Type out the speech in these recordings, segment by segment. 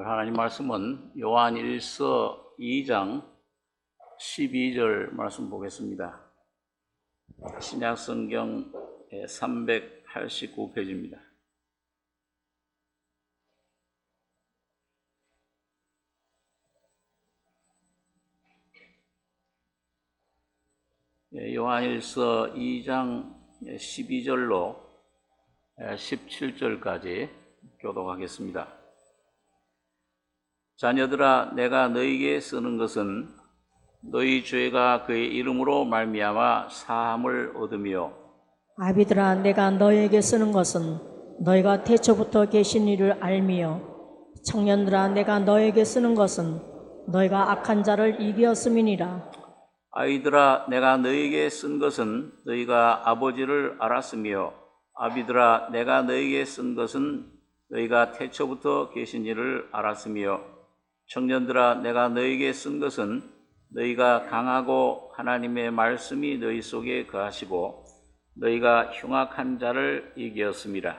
하나님 말씀은 요한 1서 2장 12절 말씀 보겠습니다. 신약성경 389페이지입니다. 요한 1서 2장 12절로 17절까지 교독하겠습니다. 자녀들아, 내가 너희에게 쓰는 것은 너희 죄가 그의 이름으로 말미암아 사함을 얻으며, 아비들아, 내가 너희에게 쓰는 것은 너희가 태초부터 계신 이를 알미요. 청년들아, 내가 너희에게 쓰는 것은 너희가 악한 자를 이기었음이니라. 아이들아, 내가 너희에게 쓴 것은 너희가 아버지를 알았으며, 아비들아, 내가 너희에게 쓴 것은 너희가 태초부터 계신 이를 알았으며, 청년들아, 내가 너희에게 쓴 것은 너희가 강하고 하나님의 말씀이 너희 속에 거하시고 너희가 흉악한 자를 이기었음이라.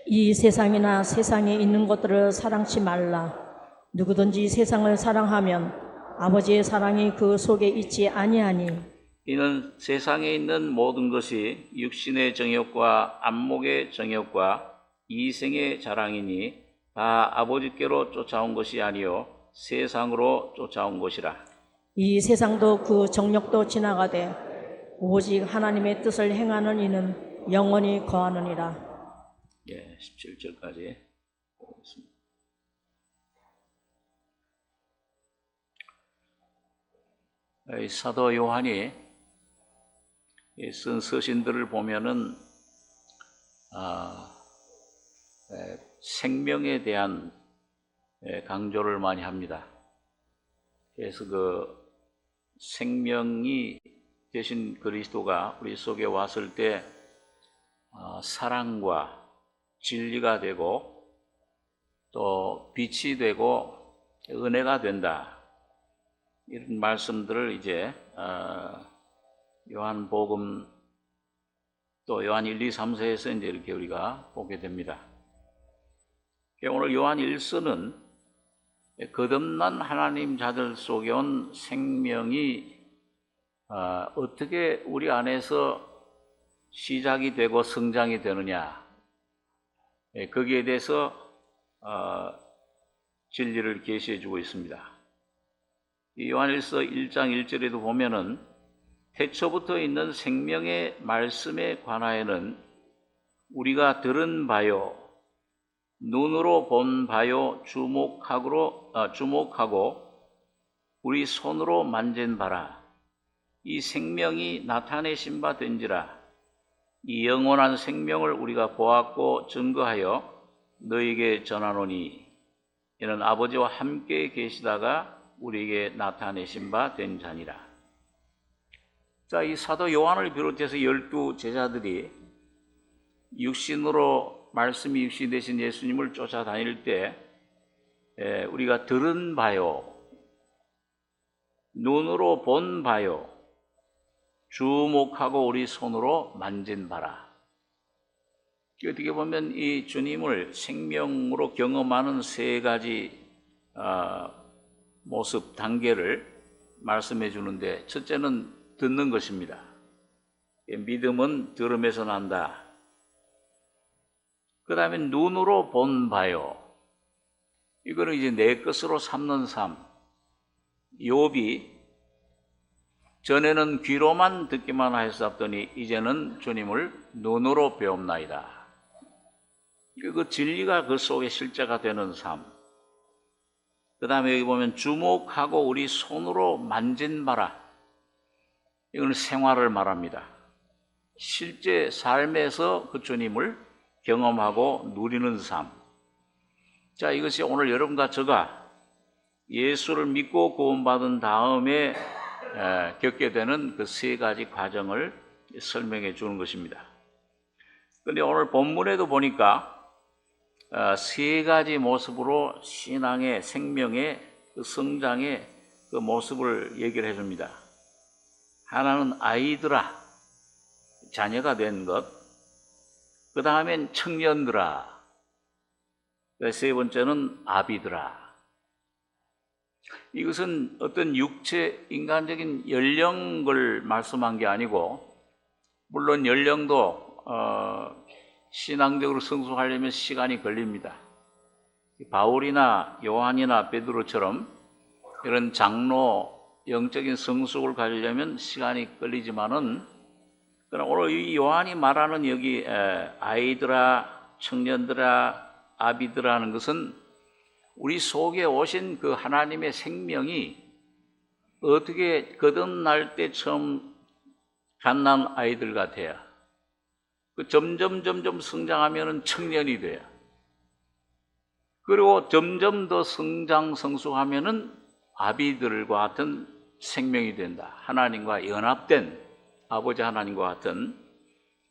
이 세상이나 세상에 있는 것들을 사랑치 말라. 누구든지 세상을 사랑하면 아버지의 사랑이 그 속에 있지 아니하니, 이는 세상에 있는 모든 것이 육신의 정욕과 안목의 정욕과 이생의 자랑이니 다 아버지께로 쫓아온 것이 아니요 세상으로 쫓아온 것이라. 이 세상도 그 정욕도 지나가되 오직 하나님의 뜻을 행하는 이는 영원히 거하느니라. 17절까지 보겠습니다. 사도 요한이 쓴 서신들을 보면은 생명에 대한 강조를 많이 합니다. 그래서 그 생명이 되신 그리스도가 우리 속에 왔을 때 사랑과 진리가 되고 또 빛이 되고 은혜가 된다. 이런 말씀들을 이제 요한복음 또 요한 1, 2, 3서에서 이제 이렇게 우리가 보게 됩니다. 오늘 요한 1서는 거듭난 하나님 자들 속에 온 생명이 어떻게 우리 안에서 시작이 되고 성장이 되느냐, 거기에 대해서 진리를 계시해 주고 있습니다. 이 요한일서 1장 1절에도 보면은 태초부터 있는 생명의 말씀에 관하여는 우리가 들은 바요, 눈으로 본 바요, 주목하고 우리 손으로 만진 바라. 이 생명이 나타내신 바 된지라. 이 영원한 생명을 우리가 보았고 증거하여 너희에게 전하노니 이는 아버지와 함께 계시다가 우리에게 나타내신 바 된 자니라. 자, 이 사도 요한을 비롯해서 12 제자들이 육신으로 말씀이 육신 되신 예수님을 쫓아다닐 때 우리가 들은 바요, 눈으로 본 바요, 주목하고 우리 손으로 만진 바라. 어떻게 보면 이 주님을 생명으로 경험하는 세 가지 모습, 단계를 말씀해 주는데, 첫째는 듣는 것입니다. 믿음은 들음에서 난다. 그 다음에 눈으로 본 바요. 이거는 이제 내 것으로 삼는 삶. 욥이 전에는 귀로만 듣기만 하였었더니 이제는 주님을 눈으로 배웁나이다. 그 진리가 그 속에 실제가 되는 삶. 그 다음에 여기 보면 주목하고 우리 손으로 만진 바라. 이건 생활을 말합니다. 실제 삶에서 그 주님을 경험하고 누리는 삶. 자, 이것이 오늘 여러분과 저가 예수를 믿고 구원받은 다음에 겪게 되는 그 세 가지 과정을 설명해 주는 것입니다. 그런데 오늘 본문에도 보니까 세 가지 모습으로 신앙의 생명의 그 성장의 그 모습을 얘기를 해줍니다. 하나는 아이들아, 자녀가 된 것. 그 다음엔 청년들아. 세 번째는 아비들아. 이것은 어떤 육체, 인간적인 연령을 말씀한 게 아니고, 물론 연령도 신앙적으로 성숙하려면 시간이 걸립니다. 바울이나 요한이나 베드로처럼 이런 장로, 영적인 성숙을 가지려면 시간이 걸리지만은, 그러나 오늘 이 요한이 말하는 여기 아이들아, 청년들아, 아비들아 하는 것은 우리 속에 오신 그 하나님의 생명이 어떻게 거듭날 때 처음 갓난 아이들 같아요. 그 점점 성장하면은 청년이 돼요. 그리고 점점 더 성장 성숙하면은 아비들과 같은 생명이 된다. 하나님과 연합된 아버지 하나님과 같은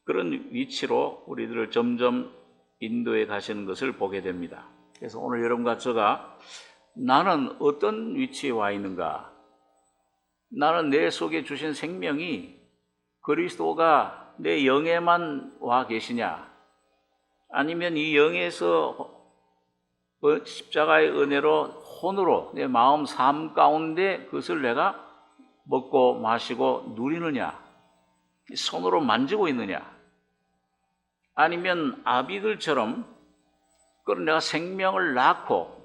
그런 위치로 우리들을 점점 인도해 가시는 것을 보게 됩니다. 그래서 오늘 여러분과 제가 나는 어떤 위치에 와 있는가? 나는 내 속에 주신 생명이 그리스도가 내 영에만 와 계시냐? 아니면 이 영에서 십자가의 은혜로 혼으로 내 마음 삶 가운데 그것을 내가 먹고 마시고 누리느냐? 손으로 만지고 있느냐? 아니면 아비들처럼 그런 내가 생명을 낳고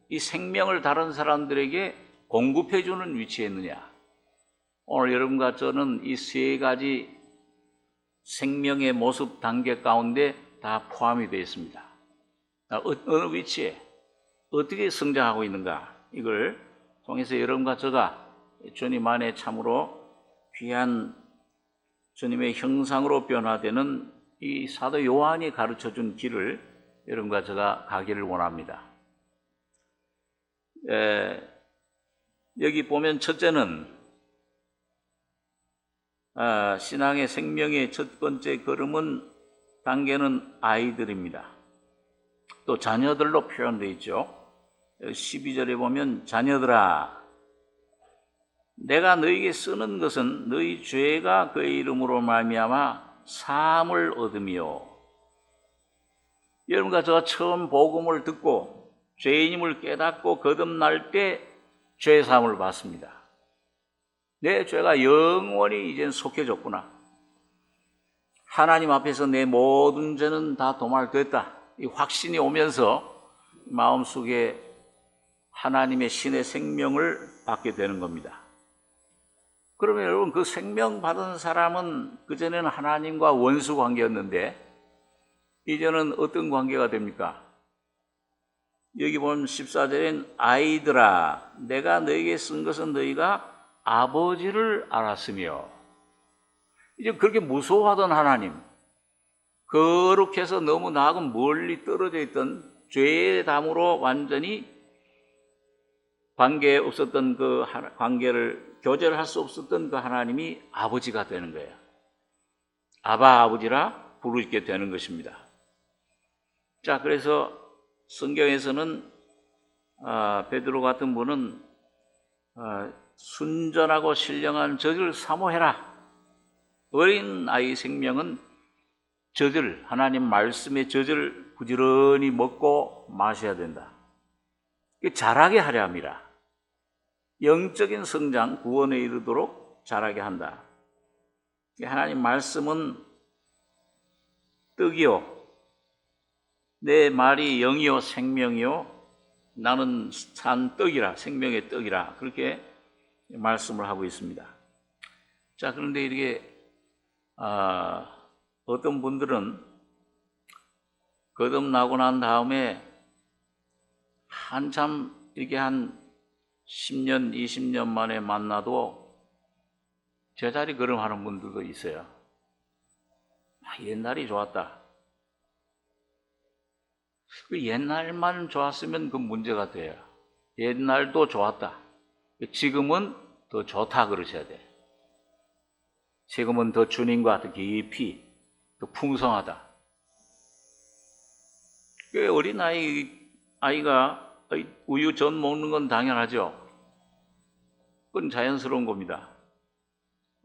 이 생명을 다른 사람들에게 공급해 주는 위치에 있느냐? 오늘 여러분과 저는 이 세 가지 생명의 모습 단계 가운데 다 포함이 되어 있습니다. 어느 위치에 어떻게 성장하고 있는가? 이걸 통해서 여러분과 제가 주님 안에 참으로 귀한 주님의 형상으로 변화되는 이 사도 요한이 가르쳐준 길을 여러분과 제가 가기를 원합니다. 여기 보면 첫째는 신앙의 생명의 첫 번째 걸음은 단계는 아이들입니다. 또 자녀들로 표현되어 있죠. 12절에 보면 자녀들아 내가 너희에게 쓰는 것은 너희 죄가 그의 이름으로 말미암아 사함을 얻으며 여러분과 저가 처음 복음을 듣고 죄인임을 깨닫고 거듭날 때 죄사함을 받습니다. 내 죄가 영원히 이젠 속해졌구나. 하나님 앞에서 내 모든 죄는 다 도말됐다. 이 확신이 오면서 마음속에 하나님의 신의 생명을 받게 되는 겁니다. 그러면 여러분 그 생명 받은 사람은 그전에는 하나님과 원수 관계였는데 이제는 어떤 관계가 됩니까? 여기 보면 14절엔 아이들아 내가 너에게 쓴 것은 너희가 아버지를 알았으며 이제 그렇게 무서워하던 하나님 거룩해서 너무 나하고 멀리 떨어져 있던 죄의 담으로 완전히 관계에 없었던 그 관계를 교제를 할 수 없었던 그 하나님이 아버지가 되는 거예요. 아바 아버지라 부르게 되는 것입니다. 자, 그래서 성경에서는 베드로 같은 분은 순전하고 신령한 젖을 사모해라. 어린 아이 생명은 젖을 하나님 말씀의 젖을 부지런히 먹고 마셔야 된다. 자라게 하려 합니다. 영적인 성장, 구원에 이르도록 자라게 한다. 하나님 말씀은 떡이요 내 말이 영이요 생명이요 나는 산 떡이라 생명의 떡이라 그렇게 말씀을 하고 있습니다. 자, 그런데 이렇게 어떤 분들은 거듭나고 난 다음에 한참 이렇게 한 10년, 20년 만에 만나도 제자리 걸음하는 분들도 있어요. 옛날이 좋았다. 그 옛날만 좋았으면 그 문제가 돼요. 옛날도 좋았다. 지금은 더 좋다 그러셔야 돼. 지금은 더 주님과 더 깊이, 더 풍성하다. 그 어린 아이가 우유 전 먹는 건 당연하죠. 그건 자연스러운 겁니다.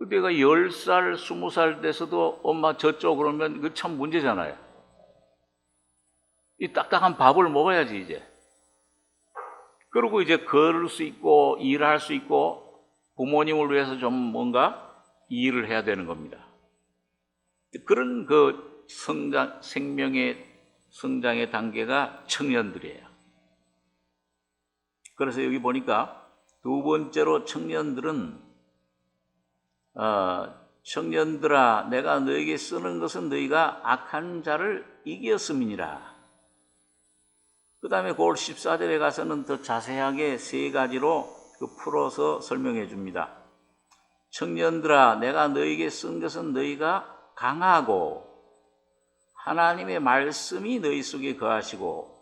내가 10살, 20살 돼서도 엄마 젖줘 그러면 그 참 문제잖아요. 이 딱딱한 밥을 먹어야지 이제. 그리고 이제 걸을 수 있고 일할 수 있고 부모님을 위해서 좀 뭔가 일을 해야 되는 겁니다. 그런 그 생명의 성장의 단계가 청년들이에요. 그래서 여기 보니까 두 번째로 청년들아 내가 너에게 쓰는 것은 너희가 악한 자를 이겼음이니라. 그 다음에 9월 14절에 가서는 더 자세하게 세 가지로 풀어서 설명해 줍니다. 청년들아 내가 너에게 쓴 것은 너희가 강하고 하나님의 말씀이 너희 속에 거하시고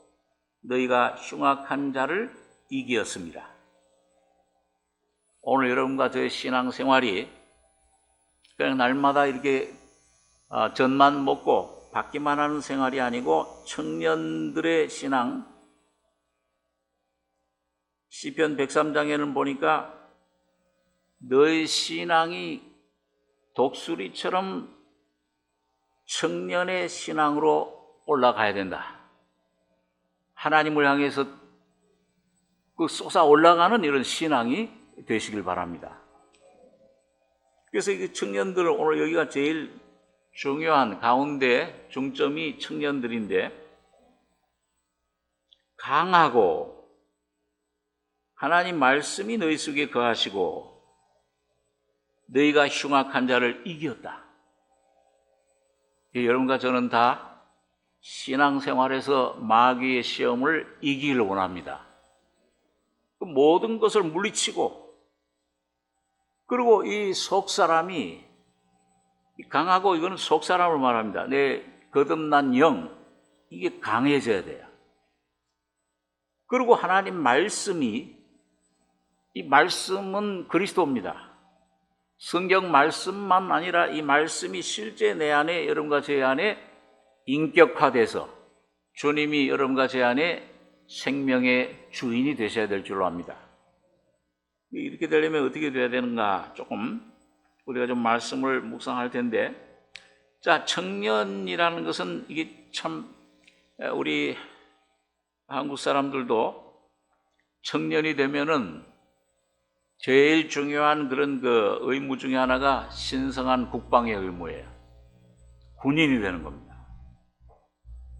너희가 흉악한 자를 이기었습니다. 오늘 여러분과 저의 신앙생활이 그냥 날마다 이렇게 젖만 먹고 받기만 하는 생활이 아니고 청년들의 신앙, 시편 103장에는 보니까 너의 신앙이 독수리처럼 청년의 신앙으로 올라가야 된다. 하나님을 향해서 그 솟아 올라가는 이런 신앙이 되시길 바랍니다. 그래서 이 청년들 오늘 여기가 제일 중요한 가운데 중점이 청년들인데 강하고 하나님 말씀이 너희 속에 거하시고 너희가 흉악한 자를 이겼다. 여러분과 저는 다 신앙생활에서 마귀의 시험을 이기기를 원합니다. 모든 것을 물리치고 그리고 이 속사람이 강하고 이거는 속사람을 말합니다. 내 거듭난 영 이게 강해져야 돼요. 그리고 하나님 말씀이 이 말씀은 그리스도입니다. 성경 말씀만 아니라 이 말씀이 실제 내 안에 여러분과 제 안에 인격화돼서 주님이 여러분과 제 안에 생명의 주인이 되셔야 될 줄로 압니다. 이렇게 되려면 어떻게 돼야 되는가 조금 우리가 좀 말씀을 묵상할 텐데, 자, 청년이라는 것은 이게 참 우리 한국 사람들도 청년이 되면은 제일 중요한 그런 그 의무 중에 하나가 신성한 국방의 의무예요. 군인이 되는 겁니다.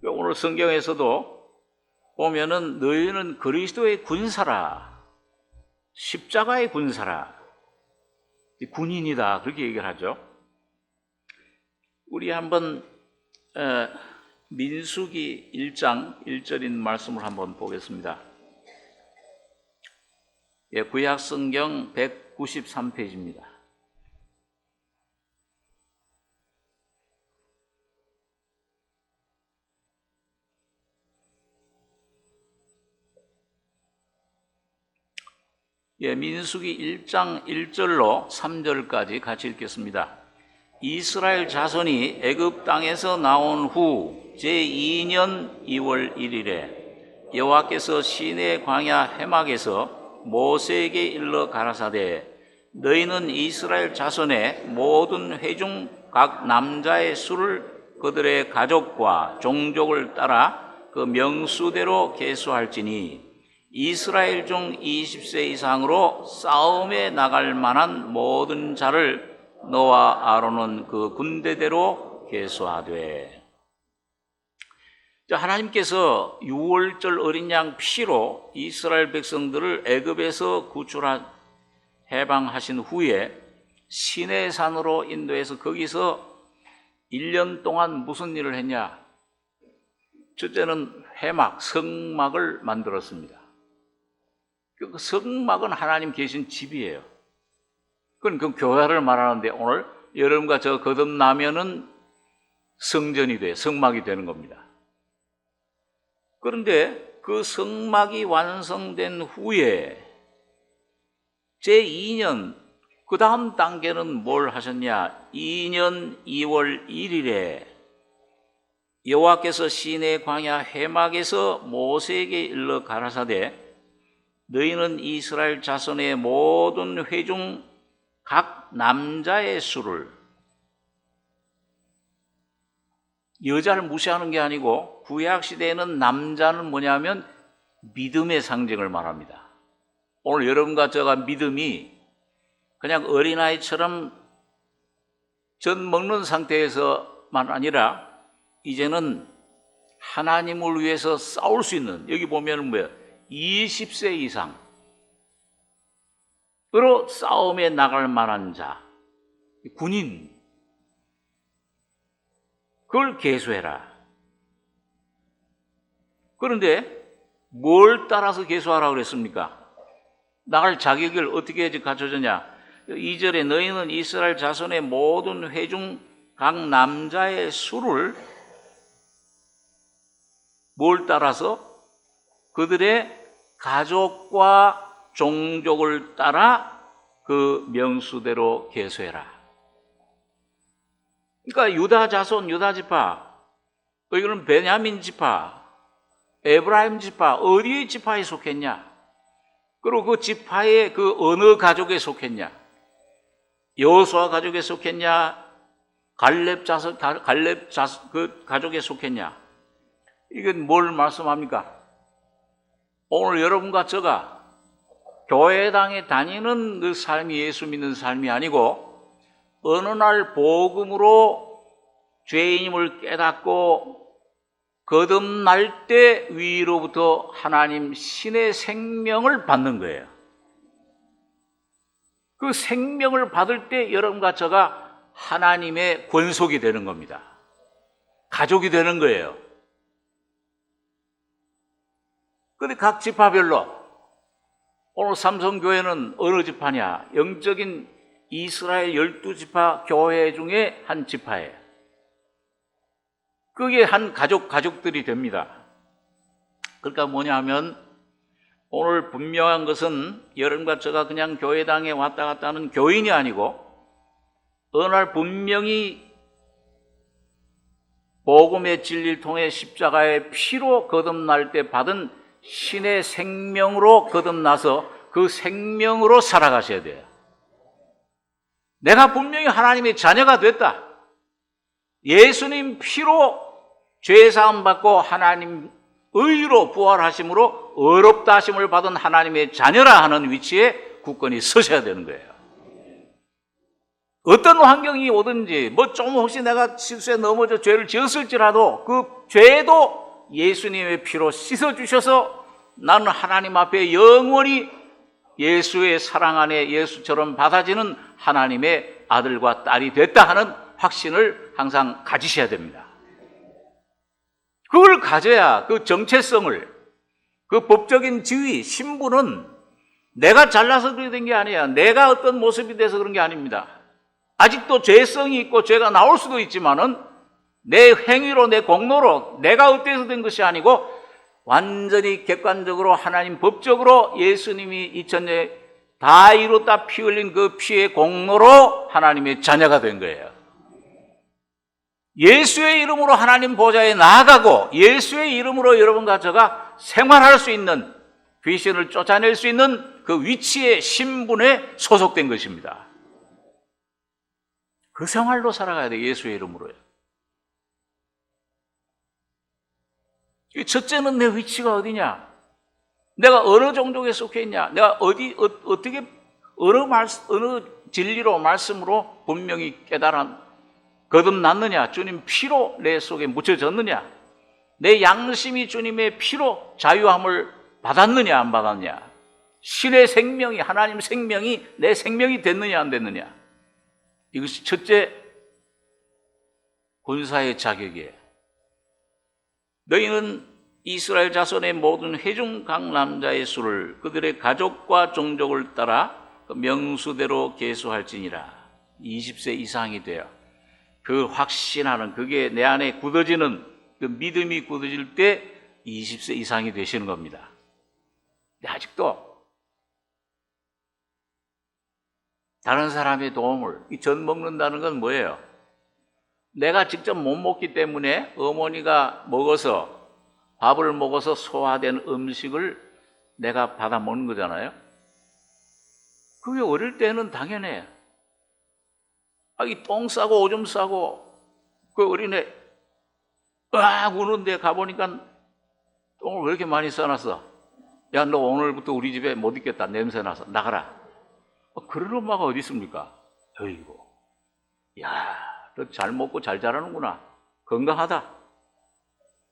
오늘 성경에서도 보면은 너희는 그리스도의 군사라, 십자가의 군사라, 군인이다 그렇게 얘기를 하죠. 우리 한번 민수기 1장 1절인 말씀을 한번 보겠습니다. 예, 구약 성경 193페이지입니다. 예, 민수기 1장 1절로 3절까지 같이 읽겠습니다. 이스라엘 자손이 애굽 땅에서 나온 후 제2년 2월 1일에 여호와께서 시내 광야 해막에서 모세에게 일러 가라사대 너희는 이스라엘 자손의 모든 회중 각 남자의 수를 그들의 가족과 종족을 따라 그 명수대로 계수할지니 이스라엘 중 20세 이상으로 싸움에 나갈 만한 모든 자를 너와 아론은 그 군대대로 계수하되. 하나님께서 유월절 어린 양 피로 이스라엘 백성들을 애굽에서 해방하신 후에 시내산으로 인도해서 거기서 1년 동안 무슨 일을 했냐? 첫째는 해막, 성막을 만들었습니다. 그 성막은 하나님 계신 집이에요. 그건 그 교회를 말하는데 오늘 여러분과 저 거듭나면은 성전이 돼, 성막이 되는 겁니다. 그런데 그 성막이 완성된 후에 제2년, 그 다음 단계는 뭘 하셨냐? 2년 2월 1일에 여호와께서 시내 광야 해막에서 모세에게 일러 가라사대 너희는 이스라엘 자손의 모든 회중 각 남자의 수를, 여자를 무시하는 게 아니고 구약 시대에는 남자는 뭐냐면 믿음의 상징을 말합니다. 오늘 여러분과 저가 믿음이 그냥 어린아이처럼 젖 먹는 상태에서만 아니라 이제는 하나님을 위해서 싸울 수 있는, 여기 보면 뭐예요? 20세 이상으로 싸움에 나갈 만한 자, 군인, 그걸 계수해라. 그런데 뭘 따라서 계수하라고 그랬습니까? 나갈 자격을 어떻게 갖춰졌냐? 2절에 너희는 이스라엘 자손의 모든 회중 각 남자의 수를 뭘 따라서? 그들의 가족과 종족을 따라 그 명수대로 계수해라. 그러니까 유다 자손, 유다 지파, 이거는 베냐민 지파, 에브라임 지파, 어디의 지파에 속했냐? 그리고 그 지파의 그 어느 가족에 속했냐? 여호수아 가족에 속했냐? 갈렙 그 가족에 속했냐? 이건 뭘 말씀합니까? 오늘 여러분과 저가 교회당에 다니는 그 삶이 예수 믿는 삶이 아니고 어느 날 복음으로 죄인임을 깨닫고 거듭날 때 위로부터 하나님 신의 생명을 받는 거예요. 그 생명을 받을 때 여러분과 저가 하나님의 권속이 되는 겁니다. 가족이 되는 거예요. 그런데 각 지파별로 오늘 삼성교회는 어느 지파냐? 영적인 이스라엘 12지파 교회 중에 한 지파예요. 그게 한 가족들이 됩니다. 그러니까 뭐냐 하면 오늘 분명한 것은 여러분과 제가 그냥 교회당에 왔다 갔다 하는 교인이 아니고 어느 날 분명히 복음의 진리를 통해 십자가의 피로 거듭날 때 받은 신의 생명으로 거듭나서 그 생명으로 살아가셔야 돼요. 내가 분명히 하나님의 자녀가 됐다. 예수님 피로 죄사함 받고 하나님 의로 부활하심으로 의롭다 하심을 받은 하나님의 자녀라 하는 위치에 굳건히 서셔야 되는 거예요. 어떤 환경이 오든지 좀 혹시 내가 실수에 넘어져 죄를 지었을지라도 그 죄도 예수님의 피로 씻어주셔서 나는 하나님 앞에 영원히 예수의 사랑 안에 예수처럼 받아지는 하나님의 아들과 딸이 됐다 하는 확신을 항상 가지셔야 됩니다. 그걸 가져야 그 정체성을, 그 법적인 지위, 신분은 내가 잘나서 그렇게 된 게 아니야. 내가 어떤 모습이 돼서 그런 게 아닙니다. 아직도 죄성이 있고 죄가 나올 수도 있지만은 내 행위로, 내 공로로 내가 어때서 된 것이 아니고 완전히 객관적으로 하나님 법적으로 예수님이 2000년 다 이뤘다 피 흘린 그 피의 공로로 하나님의 자녀가 된 거예요. 예수의 이름으로 하나님 보좌에 나아가고 예수의 이름으로 여러분과 저가 생활할 수 있는, 귀신을 쫓아낼 수 있는 그 위치의 신분에 소속된 것입니다. 그 생활로 살아가야 돼. 예수의 이름으로요. 첫째는 내 위치가 어디냐? 내가 어느 종족에 속해 있냐? 내가 어떻게 어느 진리로 말씀으로 분명히 거듭났느냐? 주님 피로 내 속에 묻혀졌느냐? 내 양심이 주님의 피로 자유함을 받았느냐 안 받았느냐? 신의 생명이, 하나님 생명이 내 생명이 됐느냐 안 됐느냐? 이것이 첫째 군사의 자격이에요. 너희는 이스라엘 자손의 모든 회중 각 남자의 수를 그들의 가족과 종족을 따라 그 명수대로 계수할지니라. 20세 이상이 돼요. 그 확신하는, 그게 내 안에 굳어지는 그 믿음이 굳어질 때 20세 이상이 되시는 겁니다. 근데 아직도 다른 사람의 도움을, 이 젖 먹는다는 건 뭐예요? 내가 직접 못 먹기 때문에 어머니가 밥을 먹어서 소화된 음식을 내가 받아 먹는 거잖아요. 그게 어릴 때는 당연해. 이 똥 싸고 오줌 싸고 그 어린애 으악 우는데 가보니까 똥을 왜 이렇게 많이 싸놨어? 야, 너 오늘부터 우리 집에 못 있겠다. 냄새 나서 나가라. 그런 엄마가 어디 있습니까? 어이구, 야, 너 잘 먹고 잘 자라는구나. 건강하다.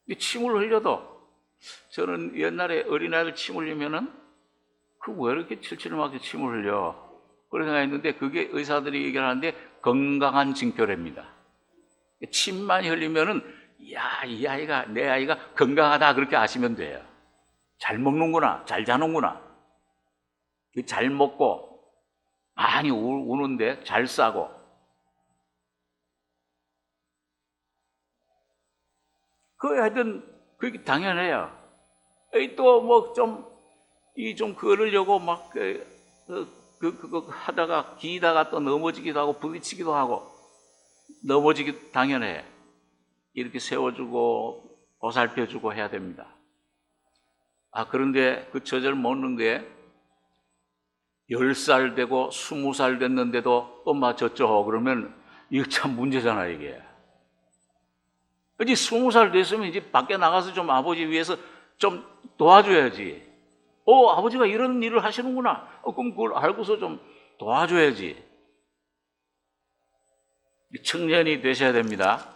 이 침을 흘려도, 저는 옛날에 어린아이들 침 흘리면은 그 왜 이렇게 칠칠하게 침을 흘려? 그런 생각했는데, 그게 의사들이 얘기를 하는데 건강한 징표랍니다. 침만 흘리면은, 야, 이 아이가, 내 아이가 건강하다, 그렇게 아시면 돼요. 잘 먹는구나, 잘 자는구나. 잘 먹고 많이 우는데 잘 싸고. 그 하여튼 그게 당연해요. 또 뭐 좀 걸으려고 막 그거 하다가 기다가 또 넘어지기도 하고 부딪히기도 하고, 넘어지기 당연해. 이렇게 세워주고 보살펴주고 해야 됩니다. 그런데 그 젖을 먹는 게 10살 되고 20살 됐는데도 엄마 젖줘 그러면 이거 참 문제잖아, 이게. 이제 20살 됐으면 이제 밖에 나가서 좀 아버지 위해서 좀 도와줘야지. 아버지가 이런 일을 하시는구나. 그럼 그걸 알고서 좀 도와줘야지. 청년이 되셔야 됩니다.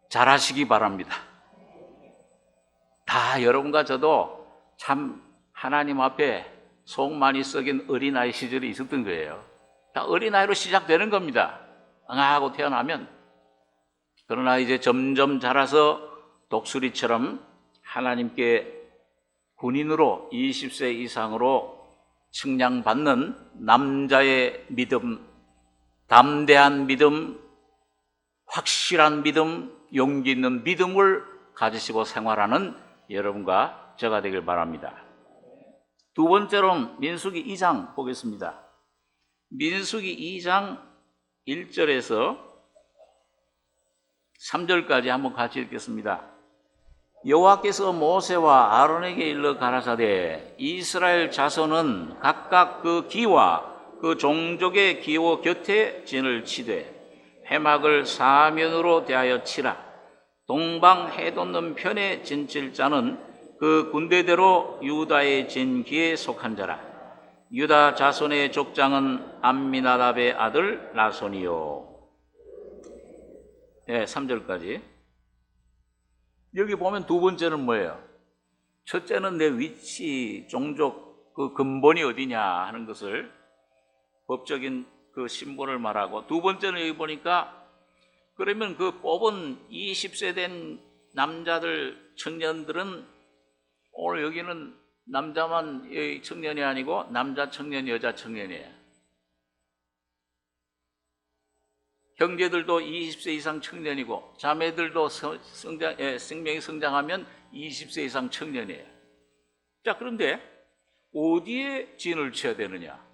잘하시기 바랍니다. 다 여러분과 저도 참 하나님 앞에 속 많이 썩인 어린아이 시절이 있었던 거예요. 다 어린아이로 시작되는 겁니다. 응하고 태어나면. 그러나 이제 점점 자라서 독수리처럼 하나님께 군인으로 20세 이상으로 측량받는 남자의 믿음, 담대한 믿음, 확실한 믿음, 용기 있는 믿음을 가지시고 생활하는 여러분과 저가 되길 바랍니다. 두 번째로 민수기 2장 보겠습니다. 민수기 2장 1절에서 3절까지 한번 같이 읽겠습니다. 여호와께서 모세와 아론에게 일러 가라사대 이스라엘 자손은 각각 그 기와 그 종족의 기호 곁에 진을 치되 회막을 사면으로 대하여 치라. 동방 해돋는 편에 진칠 자는 그 군대대로 유다의 진기에 속한 자라. 유다 자손의 족장은 암미나답의 아들 나손이요. 네, 3절까지. 여기 보면 두 번째는 뭐예요? 첫째는 내 위치, 종족, 그 근본이 어디냐 하는 것을, 법적인 그 신분을 말하고, 두 번째는 여기 보니까 그러면 그 뽑은 20세 된 남자들, 청년들은, 오늘 여기는 남자만 청년이 아니고 남자 청년, 여자 청년이에요. 형제들도 20세 이상 청년이고 자매들도 생명이 성장하면 20세 이상 청년이에요. 자, 그런데 어디에 진을 쳐야 되느냐?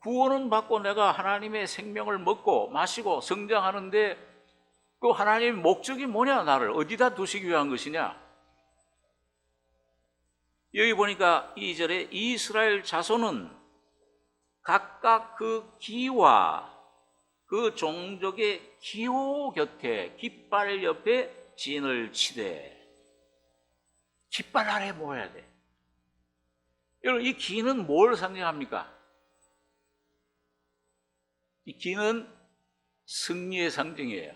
구원은 받고 내가 하나님의 생명을 먹고 마시고 성장하는데 그 하나님의 목적이 뭐냐? 나를 어디다 두시기 위한 것이냐? 여기 보니까 2절에 이스라엘 자손은 각각 그 기와 그 종족의 기호 곁에, 깃발 옆에 진을 치되, 깃발 아래 모여야 돼. 여러분, 이 기는 뭘 상징합니까? 이 기는 승리의 상징이에요.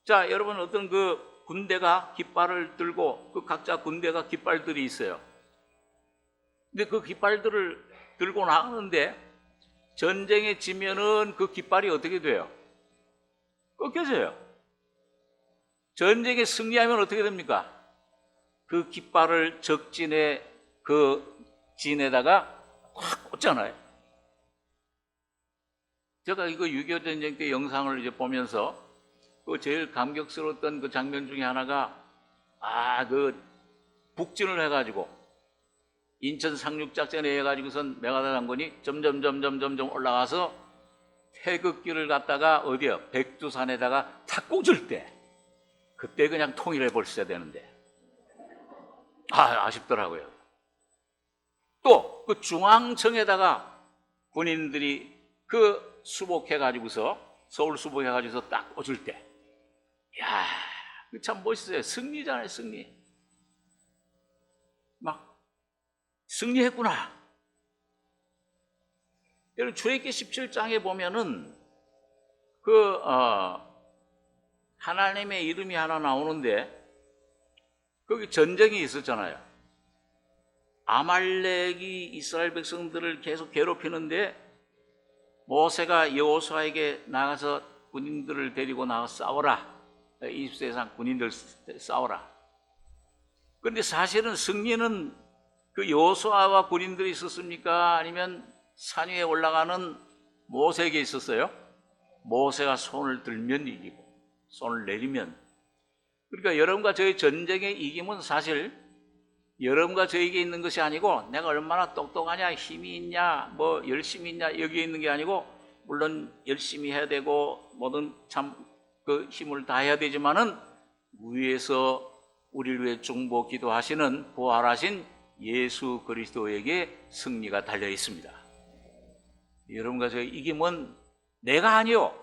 자, 여러분, 어떤 그 군대가 깃발을 들고, 그 각자 군대가 깃발들이 있어요. 근데 그 깃발들을 들고 나가는데 전쟁에 지면은 그 깃발이 어떻게 돼요? 꺾여져요. 전쟁에 승리하면 어떻게 됩니까? 그 깃발을 적진의 그 진에다가 확 꽂잖아요. 제가 이거 6.25 전쟁 때 영상을 이제 보면서 그 제일 감격스러웠던 그 장면 중에 하나가, 그 북진을 해가지고 인천 상륙작전에 해가지고선 메가다 장군이 점점 올라가서 태극기를 갖다가 어디요? 백두산에다가 탁 꽂을 때, 그때 그냥 통일해 버렸어야 되는데, 아쉽더라고요. 또 그 중앙청에다가 군인들이 그 수복해가지고서, 서울 수복해가지고서 딱 꽂을 때, 그 참 멋있어요. 승리잖아요, 승리. 승리했구나. 여러분 출애굽기 17장에 보면은 하나님의 이름이 하나 나오는데 거기 전쟁이 있었잖아요. 아말렉이 이스라엘 백성들을 계속 괴롭히는데 모세가 여호수아에게 나가서 군인들을 데리고 나가 싸워라. 이집트 세상 군인들 싸워라. 그런데 사실은 승리는 그 여호수아와 군인들이 있었습니까? 아니면 산 위에 올라가는 모세에게 있었어요? 모세가 손을 들면 이기고 손을 내리면. 그러니까 여러분과 저의 전쟁의 이김은 사실 여러분과 저에게 있는 것이 아니고 내가 얼마나 똑똑하냐, 힘이 있냐, 뭐 열심히 있냐 여기에 있는 게 아니고, 물론 열심히 해야 되고 모든 참 그 힘을 다해야 되지만은 위에서 우리를 위해 중보 기도하시는 부활하신 예수 그리스도에게 승리가 달려 있습니다. 여러분과 저의 이김은 내가 아니요,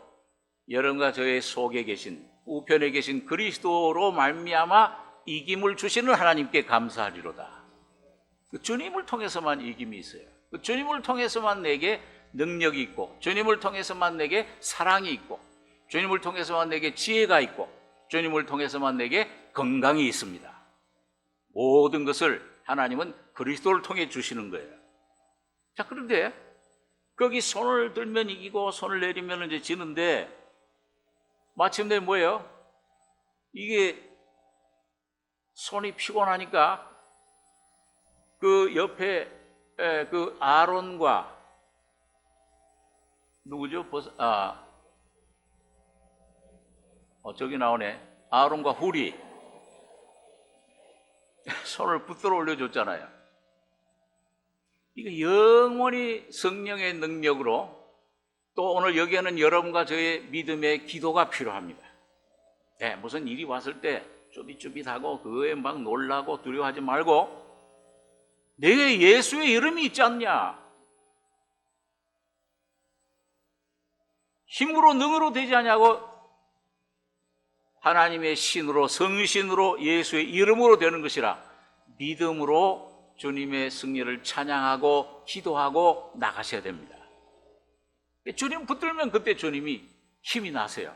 여러분과 저의 속에 계신 우편에 계신 그리스도로 말미암아 이김을 주시는 하나님께 감사하리로다. 그 주님을 통해서만 이김이 있어요. 그 주님을 통해서만 내게 능력이 있고, 주님을 통해서만 내게 사랑이 있고, 주님을 통해서만 내게 지혜가 있고, 주님을 통해서만 내게 건강이 있습니다. 모든 것을 하나님은 그리스도를 통해 주시는 거예요. 자, 그런데 거기 손을 들면 이기고 손을 내리면 이제 지는데 마침내 뭐예요? 이게 손이 피곤하니까 그 옆에 그 아론과 누구죠? 저기 나오네. 아론과 훌이 손을 붙들어 올려줬잖아요. 이거 영원히 성령의 능력으로, 또 오늘 여기에는 여러분과 저의 믿음의 기도가 필요합니다. 네, 무슨 일이 왔을 때 쭈빗쭈빗하고 그거에 막 놀라고 두려워하지 말고, 내게 예수의 이름이 있지 않냐? 힘으로 능으로 되지 않냐고, 하나님의 신으로, 성신으로, 예수의 이름으로 되는 것이라 믿음으로 주님의 승리를 찬양하고 기도하고 나가셔야 됩니다. 주님 붙들면 그때 주님이 힘이 나세요.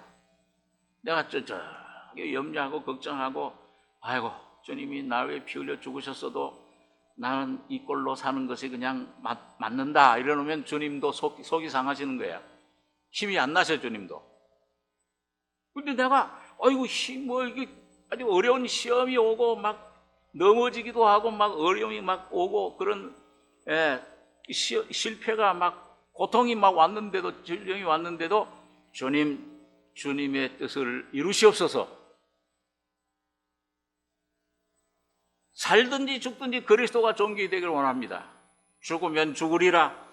내가 염려하고 걱정하고, 아이고 주님이 나를 위해 피 흘려 죽으셨어도 나는 이 꼴로 사는 것이 그냥 맞는다 이러면 주님도 속이 상하시는 거야. 힘이 안 나셔 주님도. 근데 내가 아이고 이게 아주 어려운 시험이 오고 막 넘어지기도 하고 막 어려움이 막 오고 그런 실패가 막 고통이 막 왔는데도, 질병이 왔는데도 주님의 뜻을 이루시옵소서. 살든지 죽든지 그리스도가 존귀되기를 원합니다. 죽으면 죽으리라.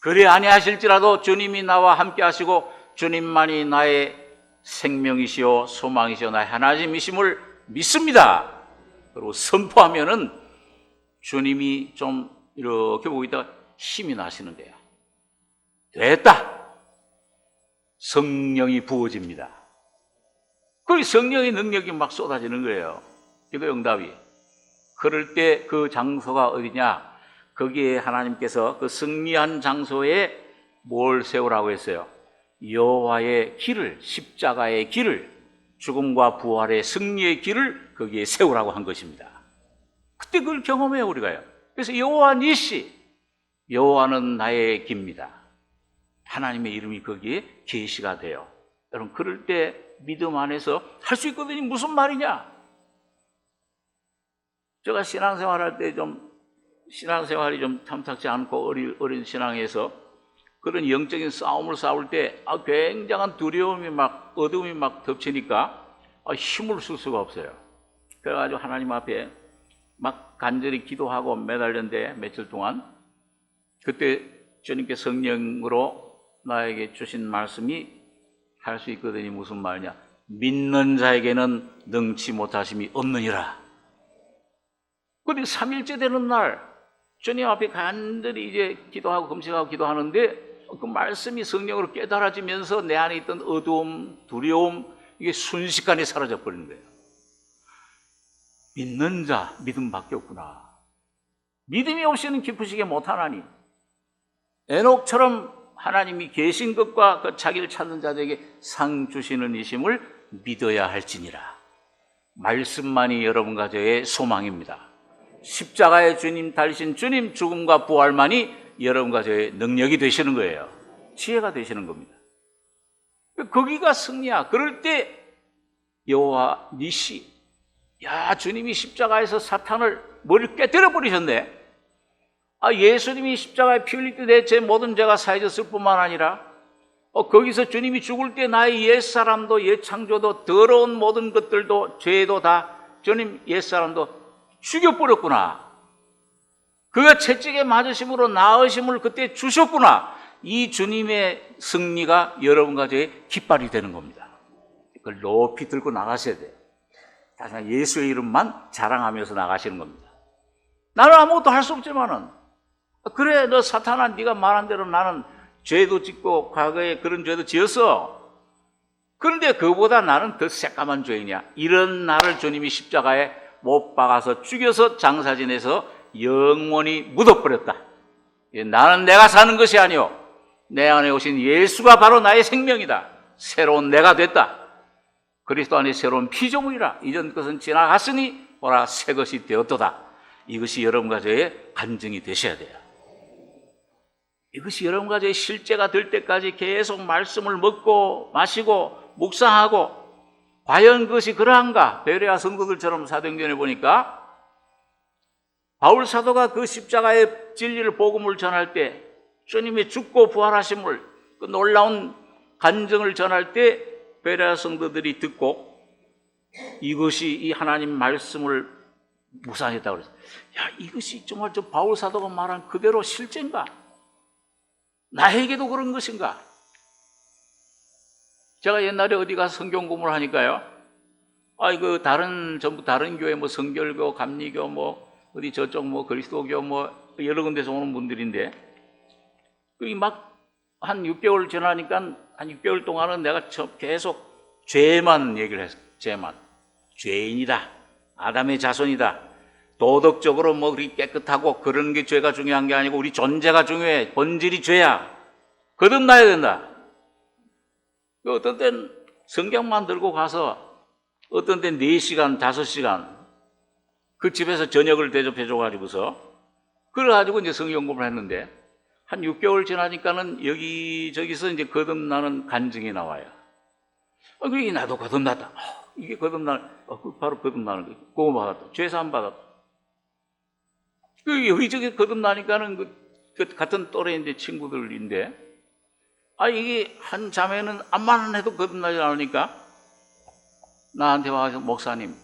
그리 아니하실지라도 주님이 나와 함께 하시고 주님만이 나의 생명이시오 소망이시오 나의 하나님이심을 믿습니다. 그리고 선포하면은 주님이 좀 이렇게 보고 있다가 힘이 나시는데요. 됐다. 성령이 부어집니다. 그 성령의 능력이 막 쏟아지는 거예요. 기도 응답이. 그럴 때 그 장소가 어디냐? 거기에 하나님께서 그 승리한 장소에 뭘 세우라고 했어요? 여호와의 길을, 십자가의 길을, 죽음과 부활의 승리의 길을 거기에 세우라고 한 것입니다. 그때 그걸 경험해요 우리가요. 그래서 여호와 니시, 여호와는 나의 길입니다. 하나님의 이름이 거기에 계시가 돼요. 여러분 그럴 때 믿음 안에서 할 수 있거든요. 무슨 말이냐? 제가 신앙생활할 때 신앙생활이 좀 탐탁지 않고 어린 신앙에서 그런 영적인 싸움을 싸울 때 굉장한 두려움이 막 어둠이 막 덮치니까 힘을 쓸 수가 없어요. 그래가지고 하나님 앞에 막 간절히 기도하고 매달렸는데 며칠 동안 그때 주님께 성령으로 나에게 주신 말씀이 할 수 있거든요. 무슨 말이냐? 믿는 자에게는 능치 못하심이 없느니라. 그런데 3일째 되는 날 주님 앞에 간절히 이제 기도하고 금식하고 기도하는데 그 말씀이 성령으로 깨달아지면서 내 안에 있던 어두움, 두려움 이게 순식간에 사라져 버리는 거예요. 믿는 자, 믿음밖에 없구나. 믿음이 없이는 기쁘시게 못하나니 에녹처럼 하나님이 계신 것과 그 자기를 찾는 자들에게 상 주시는 이심을 믿어야 할지니라. 말씀만이 여러분과 저의 소망입니다. 십자가의 주님 달리신 주님 죽음과 부활만이 여러분과 저의 능력이 되시는 거예요. 지혜가 되시는 겁니다. 거기가 승리야. 그럴 때 여호와 니시, 야, 주님이 십자가에서 사탄을 머리를 깨뜨려 버리셨네. 예수님이 십자가에 피 흘릴 때 제 모든 죄가 사해졌을 뿐만 아니라 거기서 주님이 죽을 때 나의 옛사람도 옛창조도 더러운 모든 것들도 죄도 다 주님 옛사람도 죽여버렸구나. 그가 채찍에 맞으심으로 나으심을 그때 주셨구나. 이 주님의 승리가 여러분과 저의 깃발이 되는 겁니다. 그걸 높이 들고 나가셔야 돼요. 다시 한번 예수의 이름만 자랑하면서 나가시는 겁니다. 나는 아무것도 할 수 없지만은, 그래, 너 사탄아, 네가 말한 대로 나는 죄도 짓고 과거에 그런 죄도 지었어. 그런데 그보다 나는 더 새까만 죄이냐. 이런 나를 주님이 십자가에 못 박아서 죽여서 장사 지내서 영원히 묻어버렸다. 나는 내가 사는 것이 아니오. 내 안에 오신 예수가 바로 나의 생명이다. 새로운 내가 됐다. 그리스도 안에 새로운 피조물이라. 이전 것은 지나갔으니 보라 새 것이 되었도다. 이것이 여러분과 저의 간증이 되셔야 돼요. 이것이 여러분과 저의 실제가 될 때까지 계속 말씀을 먹고 마시고 묵상하고, 과연 그것이 그러한가? 베레아 성도들처럼 사도행전에 보니까 바울 사도가 그 십자가의 진리를 복음을 전할 때, 주님이 죽고 부활하심을, 그 놀라운 간증을 전할 때 베레아 성도들이 듣고 이것이 이 하나님 말씀을 묵상했다고 그랬어요. 야, 이것이 정말 저 바울 사도가 말한 그대로 실제인가? 나에게도 그런 것인가? 제가 옛날에 어디 가서 성경 공부를 하니까요, 전부 다른 교회, 성결교, 감리교, 어디 저쪽 그리스도교, 여러 군데서 오는 분들인데, 한 6개월 지나니까, 한 6개월 동안은 내가 계속 죄만 얘기를 했어요. 죄만. 죄인이다. 아담의 자손이다. 도덕적으로 그리 깨끗하고 그런 게 죄가 중요한 게 아니고 우리 존재가 중요해. 본질이 죄야. 거듭나야 된다. 어떤 땐 성경만 들고 가서 어떤 땐 4시간, 5시간 그 집에서 저녁을 대접해 줘가지고서 그래가지고 이제 성경 공부를 했는데, 한 6개월 지나니까는 여기저기서 이제 거듭나는 간증이 나와요. 그게 나도 거듭났다. 이게 바로 거듭나는 거예요. 그거 받았다. 죄사함 받았다. 여기저기 거듭나니까는 그 같은 또래 이제 친구들인데, 이게 한 자매는 암만 해도 거듭나지 않으니까 나한테 와서, 목사님,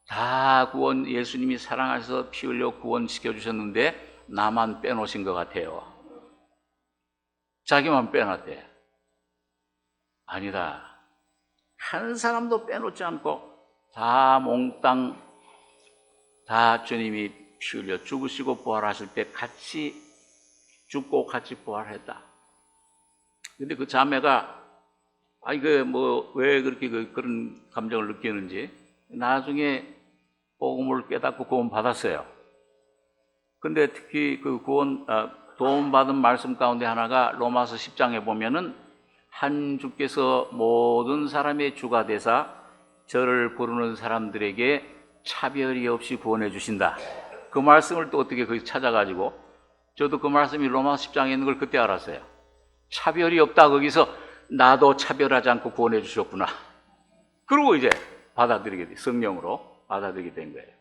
다 예수님이 사랑하셔서 피 흘려 구원시켜 주셨는데 나만 빼놓으신 것 같아요. 자기만 빼놨대. 아니다. 한 사람도 빼놓지 않고 다 몽땅 다 주님이 피 흘려 죽으시고 부활하실 때 같이 죽고 같이 부활했다. 근데 그 자매가 왜 그렇게 그런 감정을 느끼는지 나중에 복음을 깨닫고 구원 받았어요. 근데 특히 그 도움받은 말씀 가운데 하나가 로마서 10장에 보면은, 한 주께서 모든 사람의 주가 되사 저를 부르는 사람들에게 차별이 없이 구원해 주신다. 그 말씀을 또 어떻게 거기 찾아가지고, 저도 그 말씀이 로마서 10장에 있는 걸 그때 알았어요. 차별이 없다. 거기서 나도 차별하지 않고 구원해 주셨구나. 그리고 이제 받아들이게 돼. 성령으로 받아들이게 된 거예요.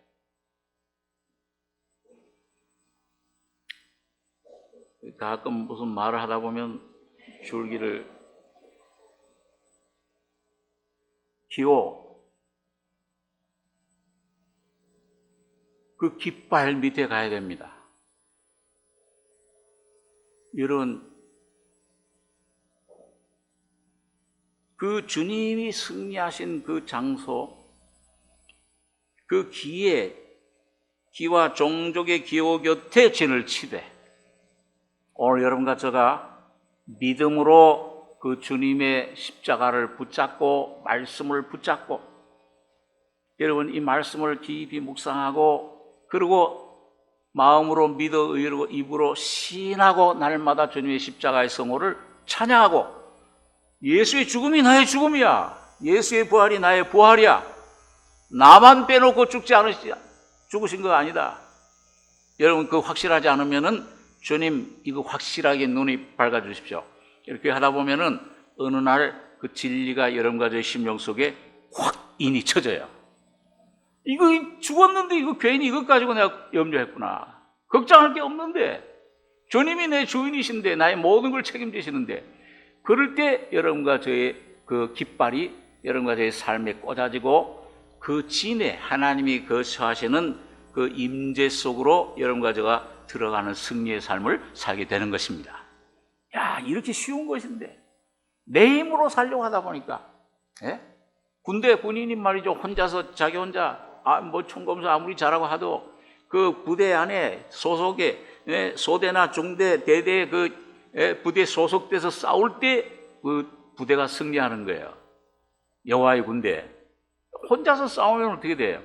가끔 무슨 말을 하다 보면 줄기를 그 깃발 밑에 가야 됩니다. 이런 그 주님이 승리하신 그 장소, 그 기와 종족의 기호 곁에 진을 치되, 오늘 여러분과 제가 믿음으로 그 주님의 십자가를 붙잡고 말씀을 붙잡고, 여러분 이 말씀을 깊이 묵상하고 그리고 마음으로 믿어 의로 입으로 시인하고 날마다 주님의 십자가의 성호를 찬양하고 예수의 죽음이 나의 죽음이야. 예수의 부활이 나의 부활이야. 나만 빼놓고 죽으신 거 아니다. 여러분 그 확실하지 않으면은 주님 이거 확실하게 눈이 밝아주십시오. 이렇게 하다 보면은 어느 날 그 진리가 여러분과 저의 심령 속에 확 인이 쳐져요. 이거 죽었는데 이거 괜히 이것 가지고 내가 염려했구나. 걱정할 게 없는데 주님이 내 주인이신데 나의 모든 걸 책임지시는데 그럴 때 여러분과 저의 그 깃발이 여러분과 저의 삶에 꽂아지고 그 진에 하나님이 거처하시는 그 임재 속으로 여러분과 제가 들어가는 승리의 삶을 살게 되는 것입니다. 야, 이렇게 쉬운 것인데 내 힘으로 살려고 하다 보니까 군대 군인인 말이죠. 혼자서 자기 혼자 뭐 총검사 아무리 잘하고 하도 그 부대 안에 소속에 소대나 중대 대대 그 부대 소속돼서 싸울 때 그 부대가 승리하는 거예요. 여호와의 군대. 혼자서 싸우면 어떻게 돼요?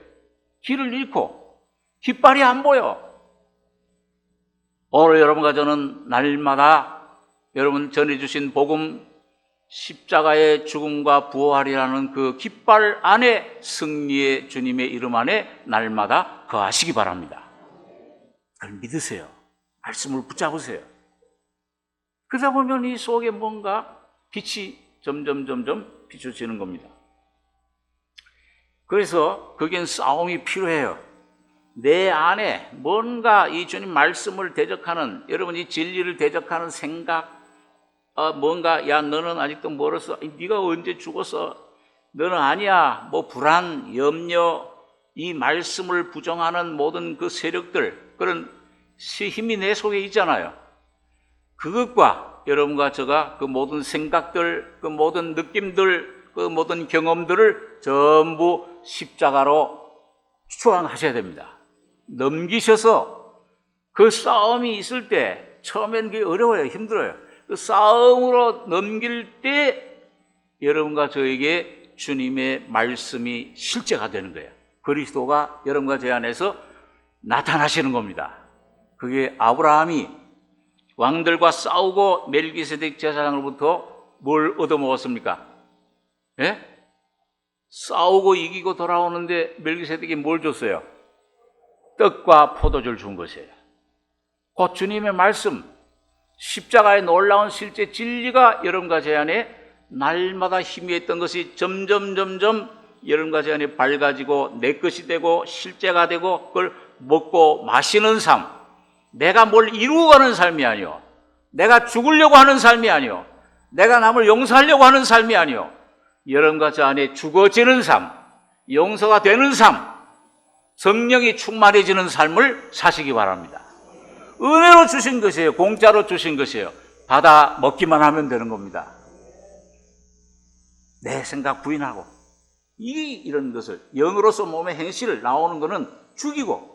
길을 잃고 깃발이 안 보여. 오늘 여러분과 저는 날마다 여러분 전해주신 복음 십자가의 죽음과 부활이라는 그 깃발 안에 승리의 주님의 이름 안에 날마다 거하시기 바랍니다. 그걸 믿으세요. 말씀을 붙잡으세요. 그러다 보면 이 속에 뭔가 빛이 점점 비춰지는 겁니다. 그래서 거기엔 싸움이 필요해요. 내 안에 뭔가 이 주님 말씀을 대적하는 여러분 이 진리를 대적하는 생각 뭔가 야 너는 아직도 멀었어. 네가 언제 죽었어. 너는 아니야. 뭐 불안, 염려 이 말씀을 부정하는 모든 그 세력들 그런 힘이 내 속에 있잖아요. 그것과 여러분과 제가 그 모든 생각들 그 모든 느낌들 그 모든 경험들을 전부 십자가로 추앙하셔야 됩니다. 넘기셔서 그 싸움이 있을 때 처음엔 그게 어려워요. 힘들어요. 그 싸움으로 넘길 때 여러분과 저에게 주님의 말씀이 실제가 되는 거예요. 그리스도가 여러분과 제 안에서 나타나시는 겁니다. 그게 아브라함이 왕들과 싸우고 멜기세덱 제사장으로부터 뭘 얻어먹었습니까? 싸우고 이기고 돌아오는데 멜기세덱이 뭘 줬어요? 떡과 포도주를 준 것이에요. 곧 주님의 말씀 십자가의 놀라운 실제 진리가 여러분과 제 안에 날마다 희미했던 것이 점점 여러분과 제 안에 밝아지고 내 것이 되고 실제가 되고 그걸 먹고 마시는 삶 내가 뭘 이루어가는 삶이 아니요 내가 죽으려고 하는 삶이 아니요 내가 남을 용서하려고 하는 삶이 아니요 여러분과 저 안에 죽어지는 삶 용서가 되는 삶 성령이 충만해지는 삶을 사시기 바랍니다. 은혜로 주신 것이에요. 공짜로 주신 것이에요. 받아 먹기만 하면 되는 겁니다. 내 생각 부인하고 이런 것을 영으로서 몸의 행실을 나오는 것은 죽이고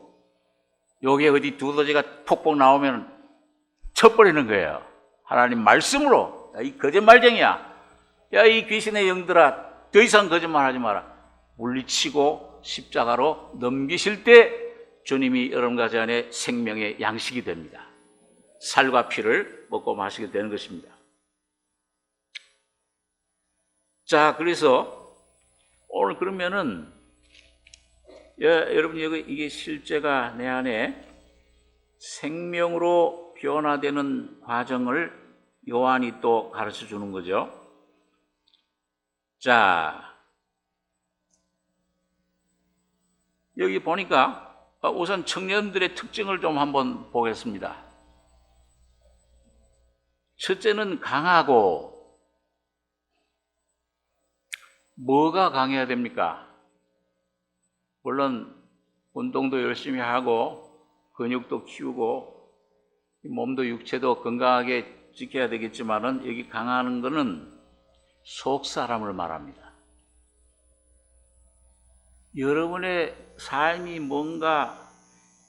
여기에 어디 두더지가 폭폭 나오면 쳐버리는 거예요. 하나님 말씀으로 야, 이 거짓말쟁이야. 야, 이 귀신의 영들아 더 이상 거짓말하지 마라. 물리치고 십자가로 넘기실 때 주님이 여러분과 제 안에 생명의 양식이 됩니다. 살과 피를 먹고 마시게 되는 것입니다. 자, 그래서 오늘 그러면은 여러분 여기 이게 실제가 내 안에 생명으로 변화되는 과정을 요한이 또 가르쳐 주는 거죠. 자, 여기 보니까 우선 청년들의 특징을 좀 한번 보겠습니다. 첫째는 강하고 뭐가 강해야 됩니까? 물론 운동도 열심히 하고 근육도 키우고 몸도 육체도 건강하게 지켜야 되겠지만은 여기 강하는 것은 속 사람을 말합니다. 여러분의 삶이 뭔가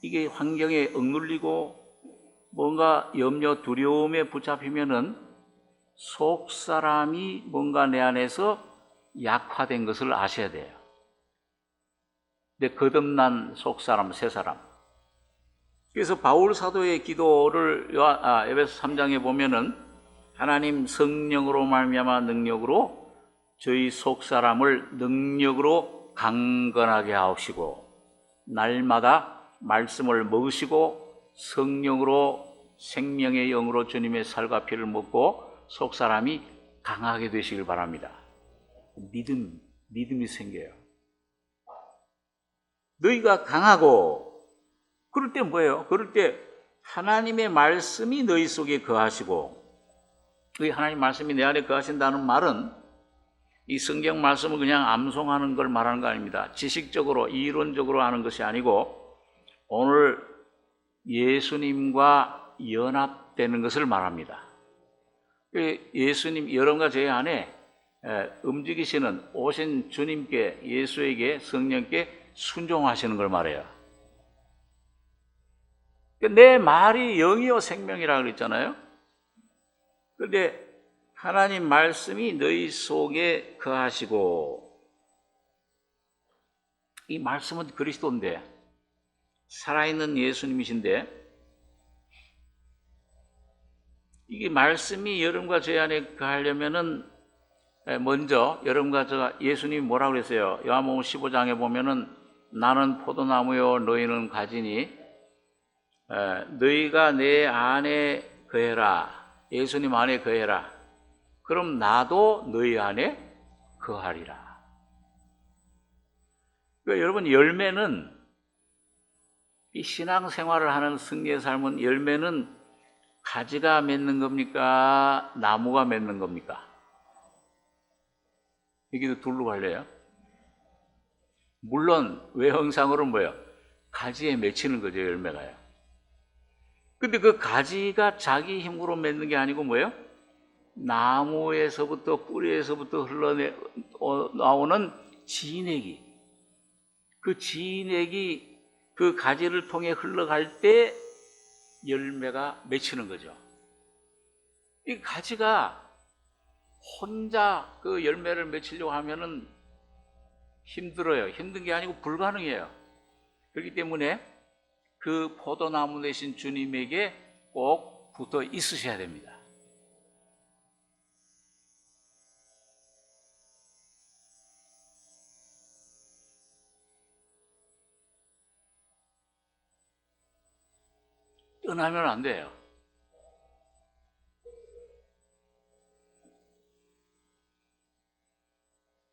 이게 환경에 억눌리고 뭔가 염려 두려움에 붙잡히면은 속 사람이 뭔가 내 안에서 약화된 것을 아셔야 돼요. 근데 거듭난 속 사람, 새 사람 그래서 바울 사도의 기도를 에베소 3장에 보면은 하나님 성령으로 말미암아 능력으로 저희 속 사람을 능력으로 강건하게 하옵시고 날마다 말씀을 먹으시고 성령으로 생명의 영으로 주님의 살과 피를 먹고 속 사람이 강하게 되시길 바랍니다. 믿음이 생겨요. 너희가 강하고, 그럴 때 뭐예요? 그럴 때 하나님의 말씀이 너희 속에 거하시고, 그 하나님 말씀이 내 안에 거하신다는 말은 이 성경 말씀을 그냥 암송하는 걸 말하는 거 아닙니다. 지식적으로, 이론적으로 하는 것이 아니고 오늘 예수님과 연합되는 것을 말합니다. 예수님, 여러분과 제 안에 움직이시는 오신 주님께, 예수에게, 성령께 순종하시는 걸 말해요. 내 말이 영이요 생명이라고 그랬잖아요. 그런데 하나님 말씀이 너희 속에 거하시고, 이 말씀은 그리스도인데, 살아있는 예수님이신데, 이게 말씀이 여러분과 제 안에 거하려면은 먼저 여러분과 제가, 예수님이 뭐라고 그랬어요? 요한복음 15장에 보면은 나는 포도나무요 너희는 가지니 너희가 내 안에 거해라. 예수님 안에 거해라. 그럼 나도 너희 안에 거하리라. 그러니까 여러분, 열매는, 이 신앙생활을 하는 승리의 삶은 열매는 가지가 맺는 겁니까? 나무가 맺는 겁니까? 여기도 둘로 갈래요? 물론 외형상으로는 뭐예요? 가지에 맺히는 거죠, 열매가요. 근데 그 가지가 자기 힘으로 맺는 게 아니고 뭐예요? 나무에서부터, 뿌리에서부터 흘러나오는 진액이, 그 진액이 그 가지를 통해 흘러갈 때 열매가 맺히는 거죠. 이 가지가 혼자 그 열매를 맺히려고 하면은 힘들어요. 힘든 게 아니고 불가능해요. 그렇기 때문에 그 포도나무 되신 주님에게 꼭 붙어 있으셔야 됩니다. 떠나면 안 돼요.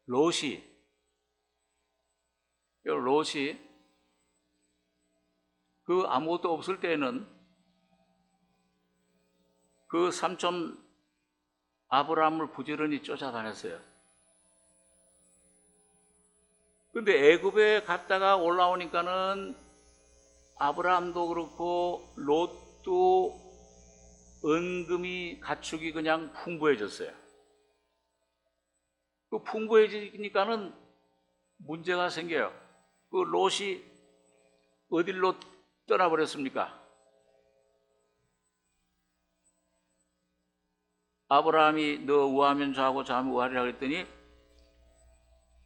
롯이 그 아무것도 없을 때는 그 삼촌 아브라함을 부지런히 쫓아다녔어요. 근데 애굽에 갔다가 올라오니까는 아브라함도 그렇고 롯도 은금이 가축이 그냥 풍부해졌어요. 그 풍부해지니까는 문제가 생겨요. 그 롯이 어디로 떠나버렸습니까? 아브라함이 너 우하면 좌하고 좌하면 우하리라 그랬더니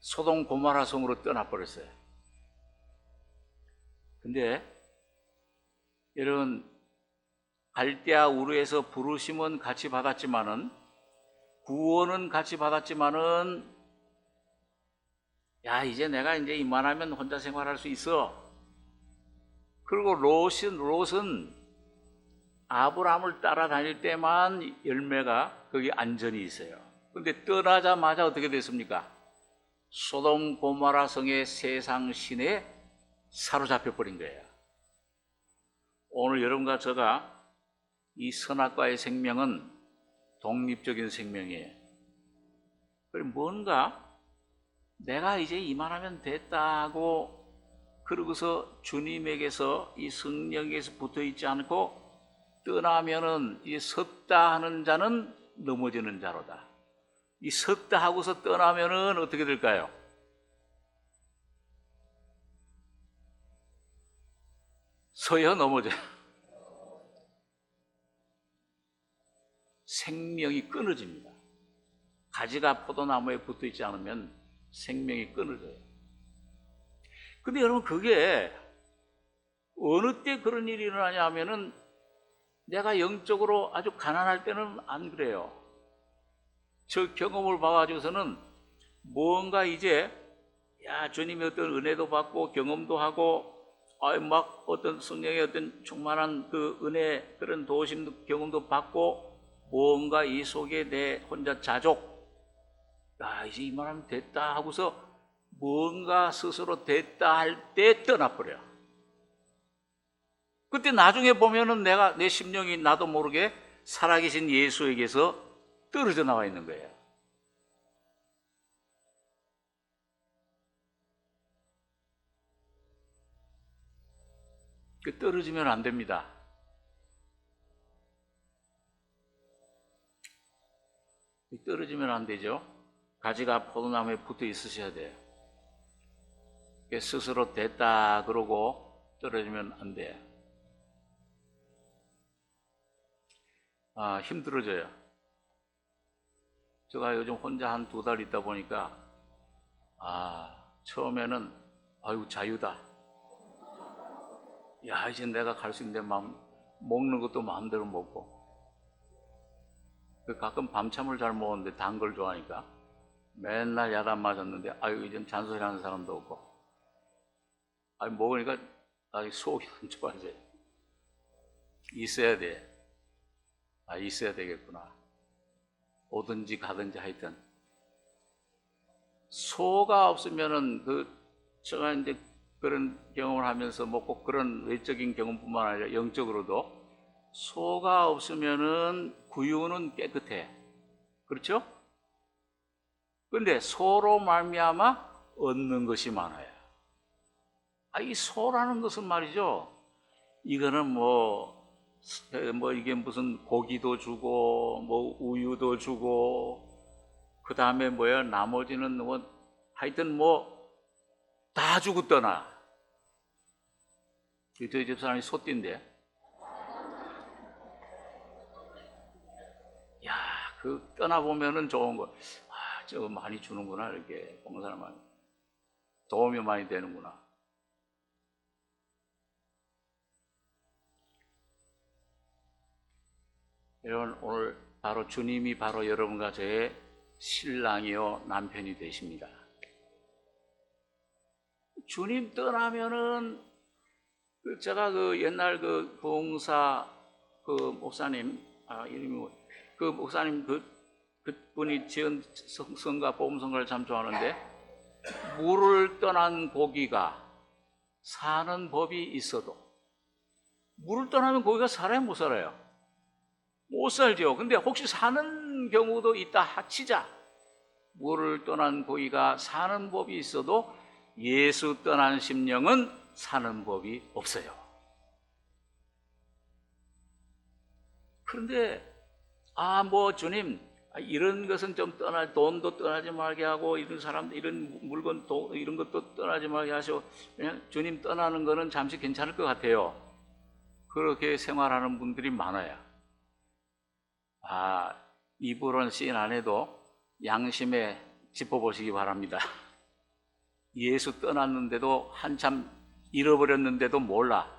소돔 고모라 성으로 떠나버렸어요. 근데 여러분, 갈대아 우르에서 부르심은 같이 받았지만은, 구원은 같이 받았지만은, 야, 이제 내가 이제 이만하면 혼자 생활할 수 있어. 그리고 롯은 아브라함을 따라다닐 때만 열매가 거기 안전이 있어요. 근데 떠나자마자 어떻게 됐습니까? 소돔 고모라 성의 세상 신에 사로잡혀 버린 거예요. 오늘 여러분과 제가 이 선악과의 생명은 독립적인 생명이에요. 뭔가 내가 이제 이만하면 됐다고 그러고서 주님에게서, 이 성령에게서 붙어 있지 않고 떠나면은, 이 섰다 하는 자는 넘어지는 자로다. 이 섰다 하고서 떠나면은 어떻게 될까요? 서야 넘어져요. 생명이 끊어집니다. 가지가 포도나무에 붙어 있지 않으면 생명이 끊어져요. 근데 여러분, 그게 어느 때 그런 일이 일어나냐 하면은 내가 영적으로 아주 가난할 때는 안 그래요. 저 경험을 봐가지고서는 뭔가 이제 주님의 어떤 은혜도 받고 경험도 하고 막 어떤 성령의 어떤 충만한 그 은혜 그런 도우심 경험도 받고 뭔가 이 속에 내 혼자 자족 이제 이만하면 됐다 하고서 뭔가 스스로 됐다 할 때 떠나버려. 그때 나중에 보면은 내 심령이 나도 모르게 살아계신 예수에게서 떨어져 나와 있는 거예요. 그 떨어지면 안 됩니다. 떨어지면 안 되죠. 가지가 포도나무에 붙어 있으셔야 돼요. 스스로 됐다 그러고 떨어지면 안 돼요. 힘들어져요. 제가 요즘 혼자 한 2달 있다 보니까 처음에는 자유다. 이제 내가 갈 수 있는데 먹는 것도 마음대로 먹고 가끔 밤참을 잘 먹었는데 단 걸 좋아하니까 맨날 야단 맞았는데 이젠 잔소리하는 사람도 없고 먹으니까 속이 안 좋아져요. 있어야 돼. 있어야 되겠구나. 오든지 가든지 하여튼 소가 없으면은 제가 이제 그런 경험을 하면서 꼭 그런 외적인 경험뿐만 아니라 영적으로도 소가 없으면은 구유는 깨끗해. 그렇죠? 그런데 소로 말미암아 얻는 것이 많아요. 이 소라는 것은 말이죠. 이거는 이게 무슨 고기도 주고 우유도 주고 그 다음에 나머지는 하여튼 다 주고 떠나. 저희 집사람이 소띠인데 떠나보면은 좋은 거 저거 많이 주는구나. 이렇게 봉사를 도움이 많이 되는구나. 여러분, 오늘 주님이 여러분과 저의 신랑이요 남편이 되십니다. 주님 떠나면은 제가 옛날 부흥사 목사님 이름이 목사님 그분이 지은 성가 보험성가를 참 좋아하는데 물을 떠난 고기가 사는 법이 있어도 물을 떠나면 고기가 살아요, 못 살아요? 못 살죠. 근데 혹시 사는 경우도 있다 치자. 물을 떠난 고기가 사는 법이 있어도 예수 떠난 심령은 사는 법이 없어요. 그런데 주님 이런 것은 좀 돈도 떠나지 말게 하고 이런 사람 이런 물건 이런 것도 떠나지 말게 하시고 그냥 주님 떠나는 거는 잠시 괜찮을 것 같아요. 그렇게 생활하는 분들이 많아요. 이불은 씬 안에도 양심에 짚어보시기 바랍니다. 예수 떠났는데도 한참 잃어버렸는데도 몰라.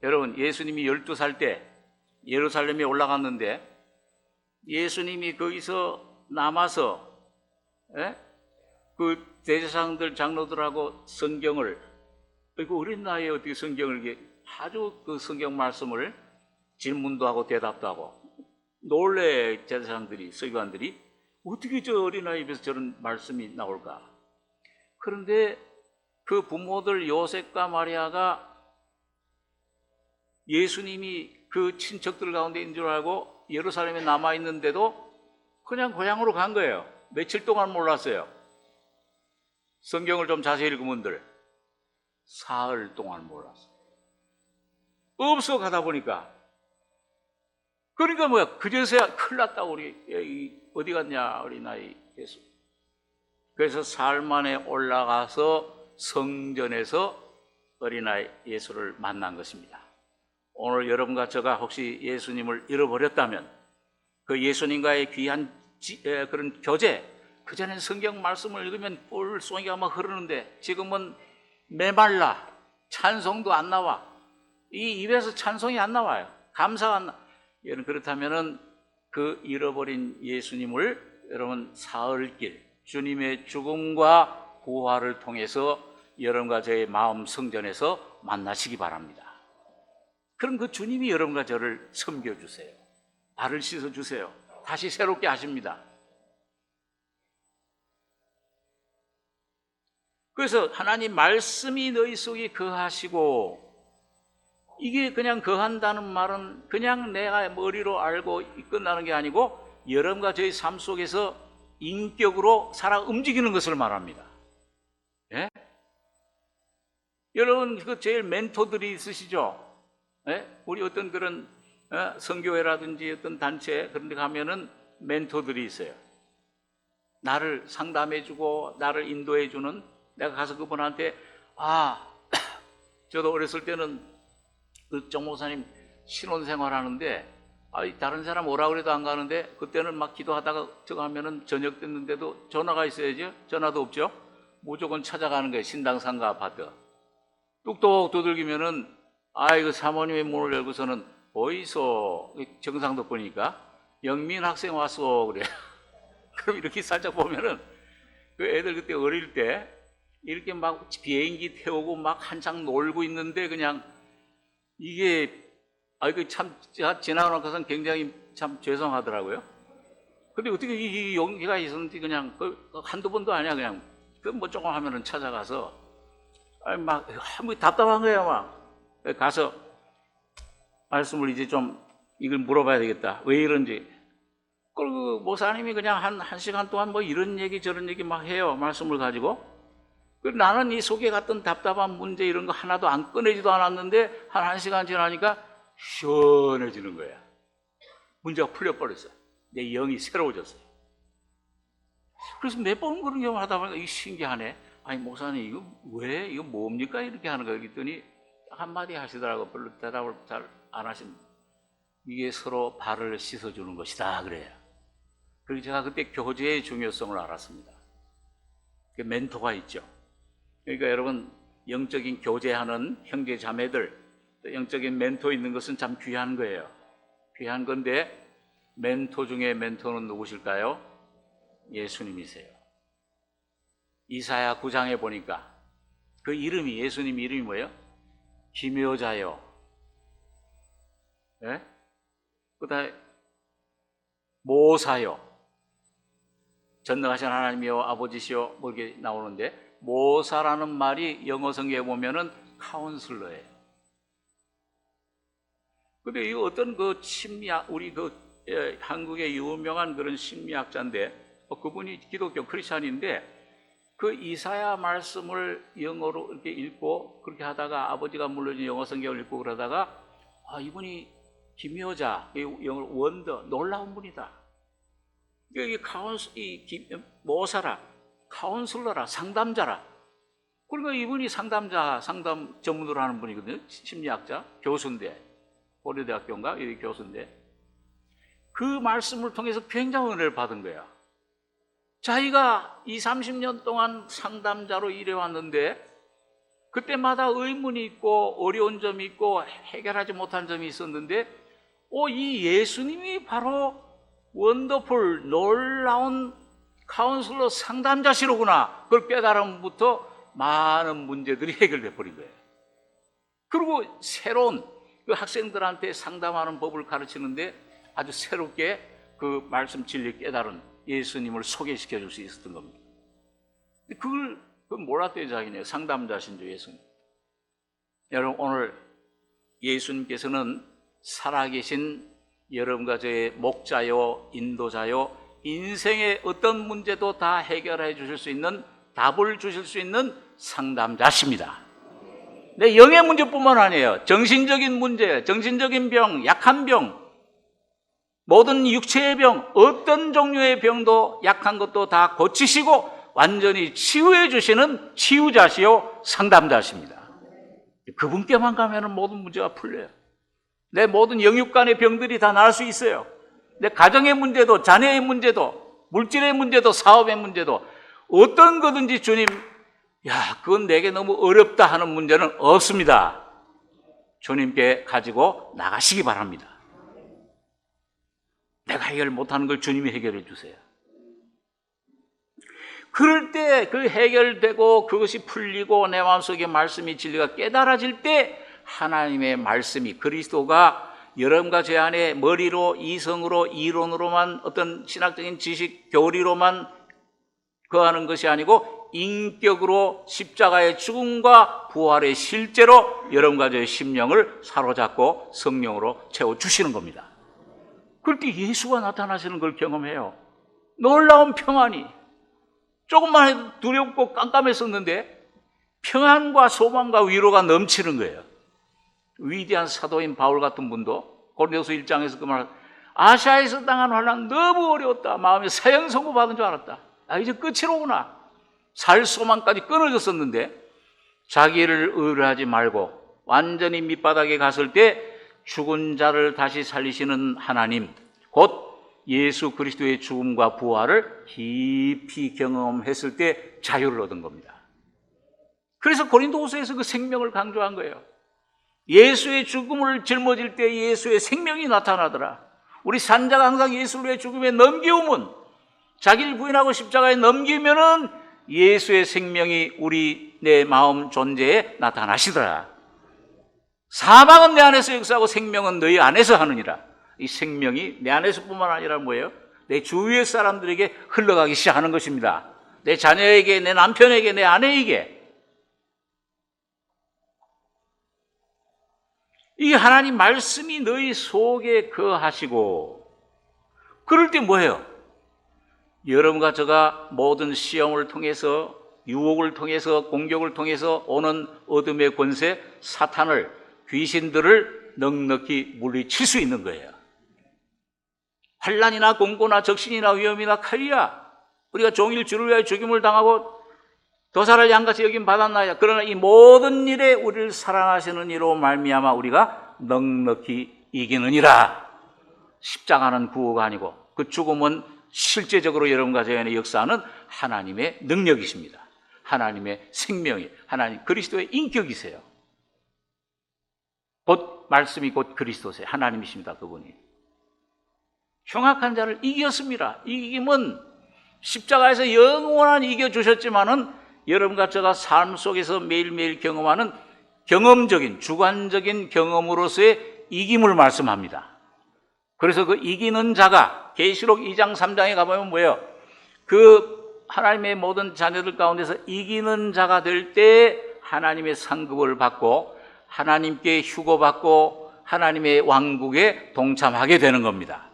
여러분, 예수님이 12살 때 예루살렘에 올라갔는데 예수님이 거기서 남아서 그 대제사장들 장로들하고 성경을 어린 나이에 어떻게 성경을 아주 그 성경 말씀을 질문도 하고 대답도 하고 놀래. 제사장들이 서기관들이 어떻게 저 어린아이 입에서 저런 말씀이 나올까. 그런데 그 부모들 요셉과 마리아가 예수님이 그 친척들 가운데 있는 줄 알고 예루살렘에 남아있는데도 그냥 고향으로 간 거예요. 며칠 동안 몰랐어요. 성경을 좀 자세히 읽으면들 사흘 동안 몰랐어요. 없어 가다 보니까. 그러니까 그제서야 큰일 났다. 우리 어디 갔냐 어린아이 예수. 그래서 사흘 만에 올라가서 성전에서 어린아이 예수를 만난 것입니다. 오늘 여러분과 제가 혹시 예수님을 잃어버렸다면 그 예수님과의 귀한 그런 교제, 그전엔 성경 말씀을 읽으면 뿔송이가 막 흐르는데 지금은 메말라, 찬송도 안 나와. 이 입에서 찬송이 안 나와요. 감사가 안 나. 여러분, 그렇다면은 그 잃어버린 예수님을 여러분 사흘길 주님의 죽음과 부활을 통해서 여러분과 저의 마음 성전에서 만나시기 바랍니다. 그럼 그 주님이 여러분과 저를 섬겨주세요. 발을 씻어주세요. 다시 새롭게 하십니다. 그래서 하나님 말씀이 너희 속에 거하시고, 이게 그냥 거한다는 말은 그냥 내가 머리로 알고 끝나는 게 아니고 여러분과 저희 삶 속에서 인격으로 살아 움직이는 것을 말합니다. 예? 여러분 그 제일 멘토들이 있으시죠? 예? 우리 어떤 그런 선교회라든지 어떤 단체 그런 데 가면은 멘토들이 있어요. 나를 상담해주고 나를 인도해주는, 내가 가서 그분한테 저도 어렸을 때는 그 정 목사님 신혼생활 하는데 다른 사람 오라 그래도 안 가는데, 그때는 막 기도하다가 저거 하면은 저녁 됐는데도 전화가 있어야죠. 전화도 없죠. 무조건 찾아가는 거예요. 신당 상가 아파트 뚝뚝 두들기면은 이거 사모님의 문을 열고서는 어디서, 정상도 보니까 영민 학생 왔어 그래. 그럼 이렇게 살짝 보면은 그 애들 그때 어릴 때 이렇게 막 비행기 태우고 막 한창 놀고 있는데, 그냥 이게 그 참 지나가고선 굉장히 참 죄송하더라고요. 근데 어떻게 이 용기가 있었는지 그냥 한두 번도 아니야. 그냥 뭐 조금 하면은 찾아가서 막 답답한 거야. 막 가서 말씀을 이제 좀 이걸 물어봐야 되겠다. 왜 이런지. 그리고 목사님이 그냥 한 시간 동안 뭐 이런 얘기 저런 얘기 막 해요. 말씀을 가지고. 나는 이 속에 갔던 답답한 문제 이런 거 하나도 안 꺼내지도 않았는데 한 시간 지나니까 시원해지는 거야. 문제가 풀려버렸어요. 내 영이 새로워졌어요. 그래서 몇 번 그런 경험을 하다 보니까 이게 신기하네. 목사님 이거 뭡니까 이렇게 하는 거야. 그랬더니 한마디 하시더라고. 별로 대답을 잘 안 하십니다. 이게 서로 발을 씻어주는 것이다 그래요. 그리고 제가 그때 교제의 중요성을 알았습니다. 그 멘토가 있죠. 그러니까 여러분, 영적인 교제하는 형제 자매들, 영적인 멘토 있는 것은 참 귀한 거예요. 귀한 건데 멘토 중에 멘토는 누구실까요? 예수님이세요. 이사야 9장에 보니까 그 이름이, 예수님 이름이 뭐예요? 기묘자요. 예? 그다음에 모사요. 전능하신 하나님이요 아버지시요 뭐 이렇게 나오는데, 모사라는 말이 영어 성경에 보면은 카운슬러예요. 근데 이 어떤 그 심리학, 우리 한국의 유명한 그런 심리학자인데, 그분이 기독교 크리스찬인데, 그 이사야 말씀을 영어로 이렇게 읽고 그렇게 하다가 아버지가 물려준 영어 성경을 읽고 그러다가 이분이 기묘자, 영어로 원더, 놀라운 분이다. 여기 모사라, 카운슬러라, 상담자라. 그러니까 이분이 상담 전문으로 하는 분이거든요. 심리학자, 교수인데, 고려대학교인가 여기 교수인데, 그 말씀을 통해서 굉장히 은혜를 받은 거야. 자기가 20-30년 동안 상담자로 일해왔는데 그때마다 의문이 있고 어려운 점이 있고 해결하지 못한 점이 있었는데, 이 예수님이 바로 원더풀, 놀라운 카운슬러 상담자시로구나. 그걸 깨달음부터 많은 문제들이 해결돼 버린 거예요. 그리고 새로운 그 학생들한테 상담하는 법을 가르치는데 아주 새롭게 그 말씀 진리 깨달은 예수님을 소개시켜 줄 수 있었던 겁니다. 그걸 몰랐대요. 자기네 상담자신 줄 예수님. 여러분, 오늘 예수님께서는 살아계신 여러분과 저의 목자요, 인도자요, 인생의 어떤 문제도 다 해결해 주실 수 있는, 답을 주실 수 있는 상담자십니다. 내 영의 문제뿐만 아니에요. 정신적인 문제, 정신적인 병, 약한 병, 모든 육체의 병, 어떤 종류의 병도 약한 것도 다 고치시고 완전히 치유해 주시는 치유자시요 상담자십니다. 그분께만 가면 모든 문제가 풀려요. 내 모든 영육간의 병들이 다 나을 수 있어요. 내 가정의 문제도, 자녀의 문제도, 물질의 문제도, 사업의 문제도, 어떤 거든지 주님, 그건 내게 너무 어렵다 하는 문제는 없습니다. 주님께 가지고 나가시기 바랍니다. 내가 해결 못하는 걸 주님이 해결해 주세요. 그럴 때 그 해결되고 그것이 풀리고 내 마음속에 말씀이 진리가 깨달아질 때 하나님의 말씀이 그리스도가 여러분과 제 안에 머리로 이성으로 이론으로만 어떤 신학적인 지식 교리로만 거하는 것이 아니고 인격으로 십자가의 죽음과 부활의 실제로 여러분과 저의 심령을 사로잡고 성령으로 채워주시는 겁니다. 그럴 때 예수가 나타나시는 걸 경험해요. 놀라운 평안이. 조금만 해도 두렵고 깜깜했었는데 평안과 소망과 위로가 넘치는 거예요. 위대한 사도인 바울 같은 분도 고린도서 1장에서 그 말, 아시아에서 당한 환난 너무 어려웠다. 마음에 사형 선고 받은 줄 알았다. 이제 끝이로구나. 살 소망까지 끊어졌었는데 자기를 의뢰하지 말고 완전히 밑바닥에 갔을 때 죽은 자를 다시 살리시는 하나님, 곧 예수 그리스도의 죽음과 부활을 깊이 경험했을 때 자유를 얻은 겁니다. 그래서 고린도후서에서 그 생명을 강조한 거예요. 예수의 죽음을 짊어질 때 예수의 생명이 나타나더라. 우리 산자가 항상 예수의 죽음에 넘기우면, 자기를 부인하고 십자가에 넘기면은 예수의 생명이 우리 내 마음 존재에 나타나시더라. 사망은 내 안에서 역사하고 생명은 너희 안에서 하느니라. 이 생명이 내 안에서뿐만 아니라 뭐예요? 내 주위의 사람들에게 흘러가기 시작하는 것입니다. 내 자녀에게, 내 남편에게, 내 아내에게. 이 하나님 말씀이 너희 속에 거하시고, 그럴 때 뭐예요? 여러분과 저가 모든 시험을 통해서, 유혹을 통해서, 공격을 통해서 오는 어둠의 권세, 사탄을, 귀신들을 넉넉히 물리칠 수 있는 거예요. 환난이나 공고나 적신이나 위험이나 칼이야. 우리가 종일 주를 위하여 죽임을 당하고 도사를 양같이 여김 받았나야. 그러나 이 모든 일에 우리를 사랑하시는 이로 말미암아 우리가 넉넉히 이기느니라. 십자가는 구호가 아니고 그 죽음은 실제적으로 여러분과 제 안에 역사하는 하나님의 능력이십니다. 하나님의 생명이, 하나님 그리스도의 인격이세요. 곧 말씀이 곧 그리스도세요. 하나님이십니다. 그분이. 흉악한 자를 이겼습니다. 이김은 십자가에서 영원한 이겨주셨지만은 여러분과 제가 삶 속에서 매일매일 경험하는 경험적인, 주관적인 경험으로서의 이김을 말씀합니다. 그래서 그 이기는 자가 계시록 2장 3장에 가보면 뭐예요? 그 하나님의 모든 자녀들 가운데서 이기는 자가 될 때 하나님의 상급을 받고 하나님께 휴거받고 하나님의 왕국에 동참하게 되는 겁니다.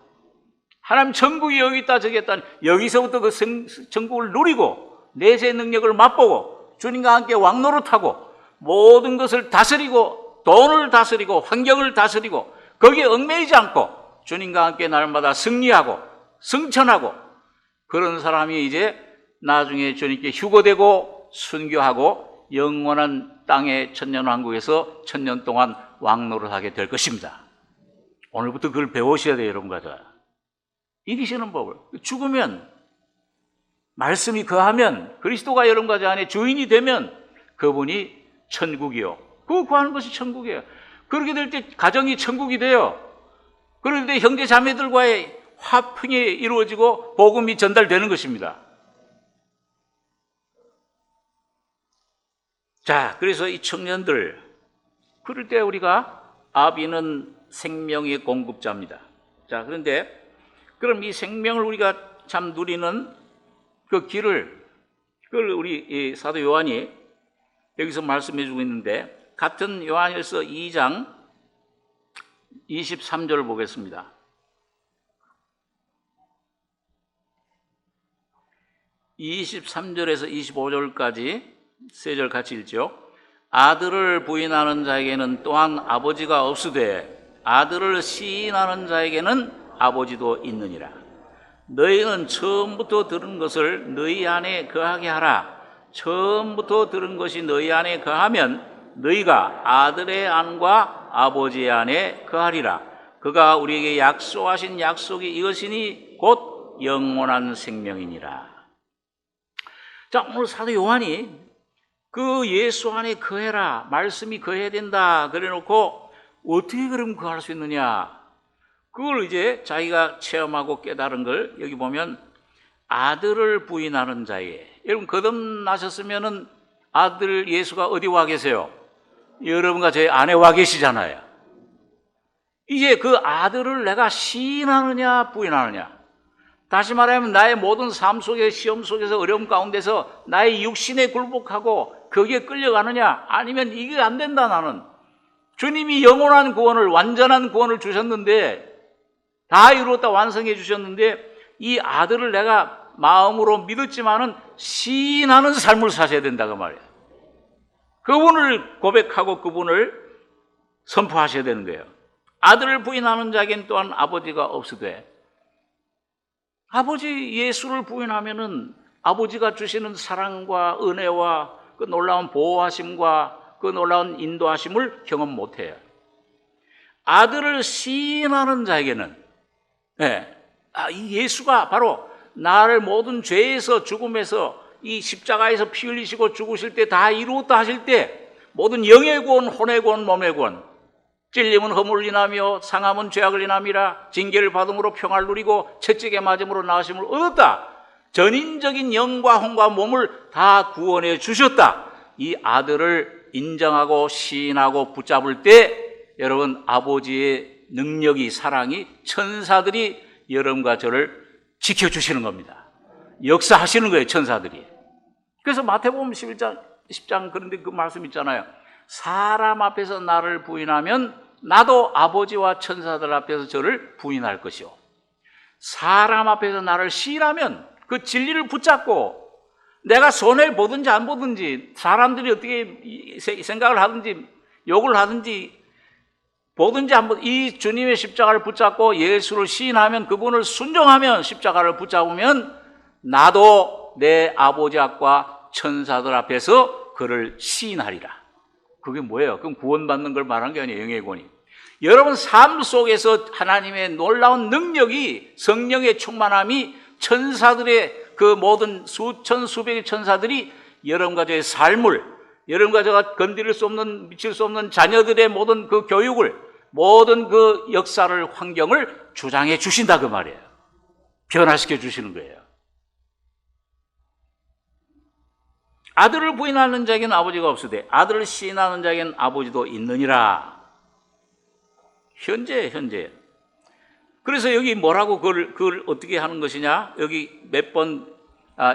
하나님 천국이 여기 있다 저기 있다, 여기서부터 그 천국을 누리고 내세 능력을 맛보고 주님과 함께 왕노릇하고 모든 것을 다스리고 돈을 다스리고 환경을 다스리고 거기에 얽매이지 않고 주님과 함께 날마다 승리하고 승천하고, 그런 사람이 이제 나중에 주님께 휴거되고 순교하고 영원한 땅의 천년왕국에서 천년 동안 왕노릇하게 될 것입니다. 오늘부터 그걸 배우셔야 돼요. 여러분과 저 이기시는 법을. 죽으면, 말씀이 거하면, 그리스도가 여러분과 저 안에 주인이 되면 그분이 천국이요. 그거 구하는 것이 천국이에요. 그렇게 될 때 가정이 천국이 돼요. 그럴 때 형제 자매들과의 화평이 이루어지고 복음이 전달되는 것입니다. 자, 그래서 이 청년들, 그럴 때 우리가 아비는 생명의 공급자입니다. 자, 그런데 그럼 이 생명을 우리가 참 누리는 그 길을, 그걸 우리 사도 요한이 여기서 말씀해 주고 있는데, 같은 요한일서 2장 23절을 보겠습니다. 23절에서 25절까지 세 절 같이 읽죠. 아들을 부인하는 자에게는 또한 아버지가 없으되 아들을 시인하는 자에게는 아버지도 있느니라. 너희는 처음부터 들은 것을 너희 안에 거하게 하라. 처음부터 들은 것이 너희 안에 거하면 너희가 아들의 안과 아버지의 안에 거하리라. 그가 우리에게 약속하신 약속이 이것이니 곧 영원한 생명이니라. 자, 오늘 사도 요한이 그 예수 안에 거해라, 말씀이 거해야 된다 그래 놓고 어떻게 그럼 그거 할 수 있느냐? 그걸 이제 자기가 체험하고 깨달은 걸 여기 보면 아들을 부인하는 자에, 여러분 거듭나셨으면은 아들 예수가 어디 와 계세요? 여러분과 제 안에 와 계시잖아요. 이제 그 아들을 내가 시인하느냐 부인하느냐. 다시 말하면 나의 모든 삶 속에 시험 속에서 어려움 가운데서 나의 육신에 굴복하고 거기에 끌려가느냐, 아니면 이게 안 된다. 나는 주님이 영원한 구원을, 완전한 구원을 주셨는데, 다 이루었다 완성해 주셨는데, 이 아들을 내가 마음으로 믿었지만은 시인하는 삶을 사셔야 된다고 말이에요. 그분을 고백하고 그분을 선포하셔야 되는 거예요. 아들을 부인하는 자에겐 또한 아버지가 없으되, 아버지 예수를 부인하면은 아버지가 주시는 사랑과 은혜와 그 놀라운 보호하심과 그 놀라운 인도하심을 경험 못해요. 아들을 시인하는 자에게는 이 예수가 바로 나를 모든 죄에서, 죽음에서, 이 십자가에서 피 흘리시고 죽으실 때 다 이루었다 하실 때 모든 영의 구원, 혼의 구원, 몸의 구원, 찔림은 허물을 인하며 상함은 죄악을 인함이라, 징계를 받음으로 평화를 누리고 채찍에 맞음으로 나으심을 얻었다. 전인적인 영과 혼과 몸을 다 구원해 주셨다. 이 아들을 인정하고 시인하고 붙잡을 때 여러분, 아버지의 능력이, 사랑이, 천사들이 여러분과 저를 지켜주시는 겁니다. 역사하시는 거예요, 천사들이. 그래서 마태복음 10장 그런데 그 말씀 있잖아요. 사람 앞에서 나를 부인하면 나도 아버지와 천사들 앞에서 저를 부인할 것이요. 사람 앞에서 나를 시인하면 그 진리를 붙잡고 내가 손해를 보든지 안 보든지, 사람들이 어떻게 생각을 하든지 욕을 하든지 보든지 안 보든지, 이 주님의 십자가를 붙잡고 예수를 시인하면, 그분을 순종하면, 십자가를 붙잡으면 나도 내 아버지 앞과 천사들 앞에서 그를 시인하리라. 그게 뭐예요? 그럼 구원받는 걸 말한 게 아니에요. 영의 구원이. 여러분 삶 속에서 하나님의 놀라운 능력이, 성령의 충만함이, 천사들의 그 모든 수천 수백의 천사들이 여러분과 저의 삶을, 여러분과 제가 건드릴 수 없는, 미칠 수 없는 자녀들의 모든 그 교육을, 모든 그 역사를, 환경을 주장해 주신다 그 말이에요. 변화시켜 주시는 거예요. 아들을 부인하는 자에게는 아버지가 없으되 아들을 시인하는 자에게는 아버지도 있느니라. 현재. 그래서 여기 뭐라고 그걸 어떻게 하는 것이냐? 여기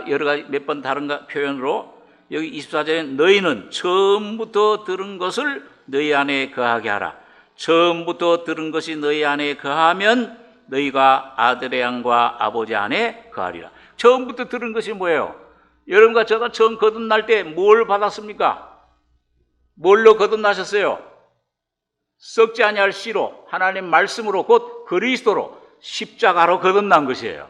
여러 가지 몇 번 다른 표현으로 여기 24절에 너희는 처음부터 들은 것을 너희 안에 거하게 하라. 처음부터 들은 것이 너희 안에 거하면 너희가 아들의 양과 아버지 안에 거하리라. 처음부터 들은 것이 뭐예요? 여러분과 제가 처음 거듭날 때 뭘 받았습니까? 뭘로 거듭나셨어요? 썩지 아니할 씨로, 하나님 말씀으로, 곧 그리스도로, 십자가로 거듭난 것이에요.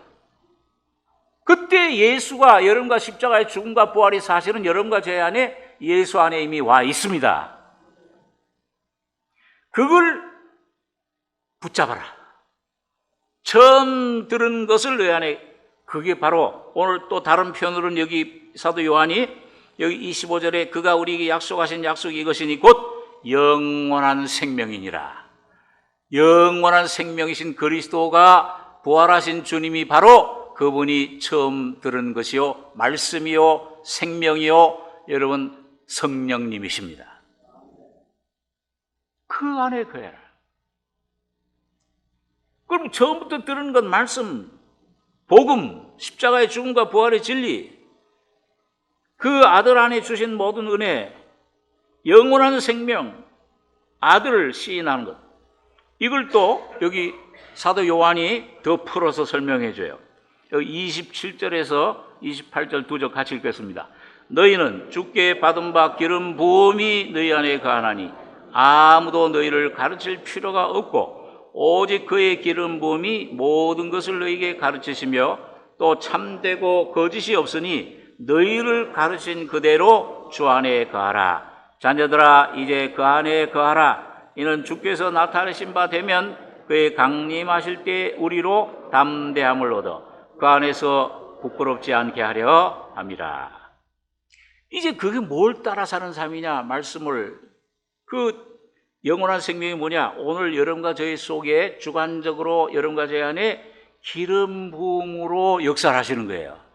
그때 예수가, 여러분과 십자가의 죽음과 부활이 사실은 여러분과 제 안에, 예수 안에 이미 와 있습니다. 그걸 붙잡아라. 처음 들은 것을 너희 안에, 그게 바로 오늘 또 다른 표현으로는 여기 사도 요한이 여기 25절에 그가 우리에게 약속하신 약속이 이것이니 곧 영원한 생명이니라. 영원한 생명이신 그리스도가, 부활하신 주님이 바로 그분이 처음 들은 것이요, 말씀이요, 생명이요, 여러분 성령님이십니다. 그 안에 거해라. 그럼 처음부터 들은 건 말씀, 복음, 십자가의 죽음과 부활의 진리, 그 아들 안에 주신 모든 은혜, 영원한 생명, 아들을 시인하는 것, 이걸 또 여기 사도 요한이 더 풀어서 설명해 줘요. 여기 27절에서 28절 두 절 같이 읽겠습니다. 너희는 주께 받은 바 기름 부음이 너희 안에 거하나니 아무도 너희를 가르칠 필요가 없고 오직 그의 기름 부음이 모든 것을 너희에게 가르치시며 또 참되고 거짓이 없으니 너희를 가르친 그대로 주 안에 거하라. 자녀들아 이제 그 안에 거하라. 이는 주께서 나타내신 바 되면 그의 강림하실 때 우리로 담대함을 얻어 그 안에서 부끄럽지 않게 하려 함이라. 이제 그게 뭘 따라 사는 삶이냐? 말씀을, 그 영원한 생명이 뭐냐? 오늘 여러분과 저희 속에 주관적으로 여러분과 저희 안에 기름 부음으로 역사를 하시는 거예요.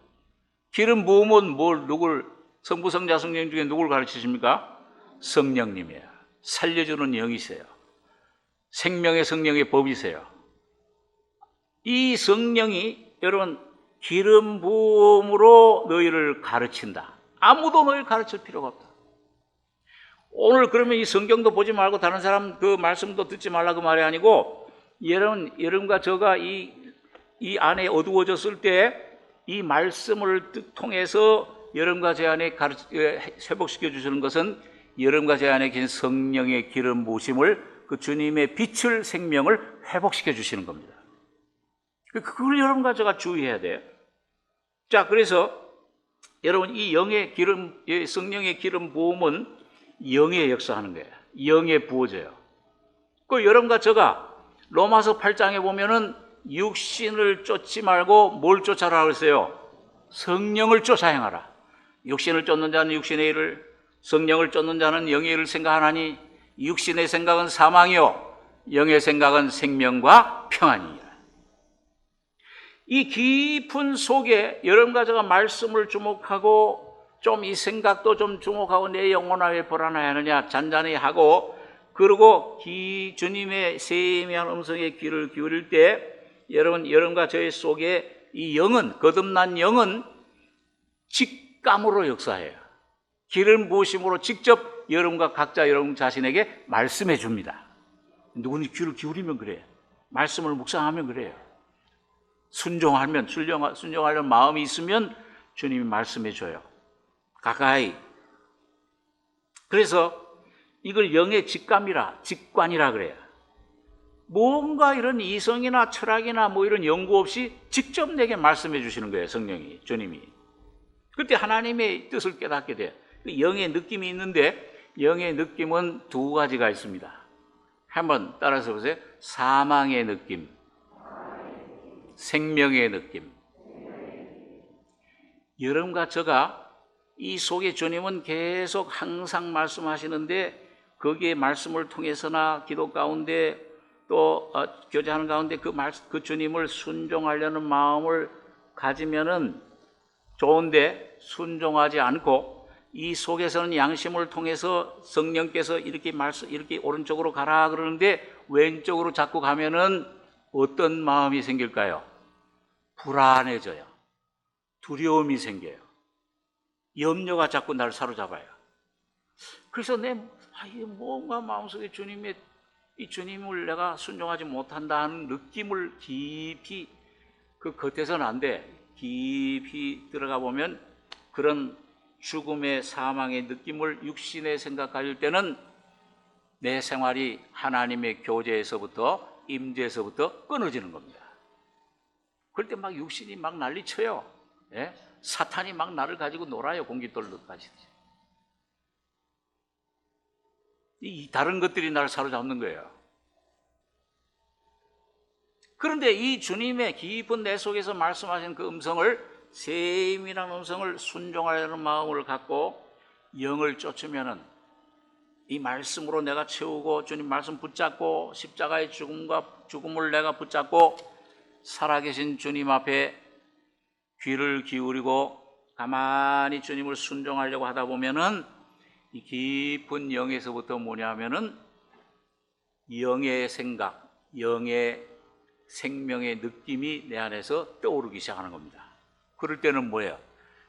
기름 부음은 누굴, 성부, 성자, 성령 중에 누굴 가르치십니까? 성령님이에요. 살려주는 영이세요. 생명의 성령의 법이세요. 이 성령이 여러분 기름 부음으로 너희를 가르친다. 아무도 너희를 가르칠 필요가 없다. 오늘 그러면 이 성경도 보지 말고 다른 사람 그 말씀도 듣지 말라 그 말이 아니고 여러분과 저가 이 안에 어두워졌을 때 이 말씀을 통해서 여러분과 제 안에 회복시켜 주시는 것은 여러분과 제 안에 계신 성령의 기름 부으심을 그 주님의 빛을 생명을 회복시켜 주시는 겁니다. 그걸 여러분과 제가 주의해야 돼요. 자, 그래서 여러분 이 영의 기름, 성령의 기름 부음은 영에 역사하는 거예요. 영에 부어져요. 그 여러분과 제가 로마서 8장에 보면은 육신을 쫓지 말고 뭘 쫓아라 그랬어요? 성령을 쫓아 행하라. 육신을 쫓는 자는 육신의 일을, 성령을 쫓는 자는 영의 일을 생각하나니 육신의 생각은 사망이요 영의 생각은 생명과 평안이니라. 이 깊은 속에 여러분과 제가 말씀을 주목하고 좀 이 생각도 좀 주목하고 내 영혼아 왜 불안해하느냐 잔잔히 하고 그리고 주님의 세미한 음성에 귀를 기울일 때 여러분과 저희 속에 이 영은 거듭난 영은 직감으로 역사해요. 기름 부으심으로 직접 여러분과 각자 여러분 자신에게 말씀해 줍니다. 누구는 귀를 기울이면 그래요. 말씀을 묵상하면 그래요. 순종하려는 마음이 있으면 주님이 말씀해 줘요. 가까이. 그래서 이걸 영의 직관이라 그래요. 뭔가 이런 이성이나 철학이나 뭐 이런 연구 없이 직접 내게 말씀해 주시는 거예요. 성령이, 주님이. 그때 하나님의 뜻을 깨닫게 돼요. 영의 느낌이 있는데 영의 느낌은 두 가지가 있습니다. 한번 따라서 보세요. 사망의 느낌, 생명의 느낌. 여러분과 저가 이 속에 주님은 계속 항상 말씀하시는데 거기에 말씀을 통해서나 기도 가운데 또 교제하는 가운데 그 주님을 순종하려는 마음을 가지면은 좋은데 순종하지 않고 이 속에서는 양심을 통해서 성령께서 이렇게 오른쪽으로 가라 그러는데 왼쪽으로 자꾸 가면은 어떤 마음이 생길까요? 불안해져요. 두려움이 생겨요. 염려가 자꾸 나를 사로잡아요. 그래서 뭔가 마음속에 이 주님을 내가 순종하지 못한다 하는 느낌을 깊이 그 겉에서는 안 돼. 깊이 들어가 보면 그런 죽음의 사망의 느낌을 육신의 생각 가질 때는 내 생활이 하나님의 교제에서부터 임재에서부터 끊어지는 겁니다. 그럴 때 막 육신이 막 난리쳐요. 예? 사탄이 막 나를 가지고 놀아요. 공깃돌로까지. 이 다른 것들이 나를 사로잡는 거예요. 그런데 이 주님의 깊은 내 속에서 말씀하신 그 음성을 세밀한 음성을 순종하려는 마음을 갖고 영을 쫓으면은 이 말씀으로 내가 채우고 주님 말씀 붙잡고 십자가의 죽음을 내가 붙잡고 살아계신 주님 앞에 귀를 기울이고 가만히 주님을 순종하려고 하다 보면은 이 깊은 영에서부터 뭐냐면은 영의 생각, 영의 생명의 느낌이 내 안에서 떠오르기 시작하는 겁니다. 그럴 때는 뭐예요?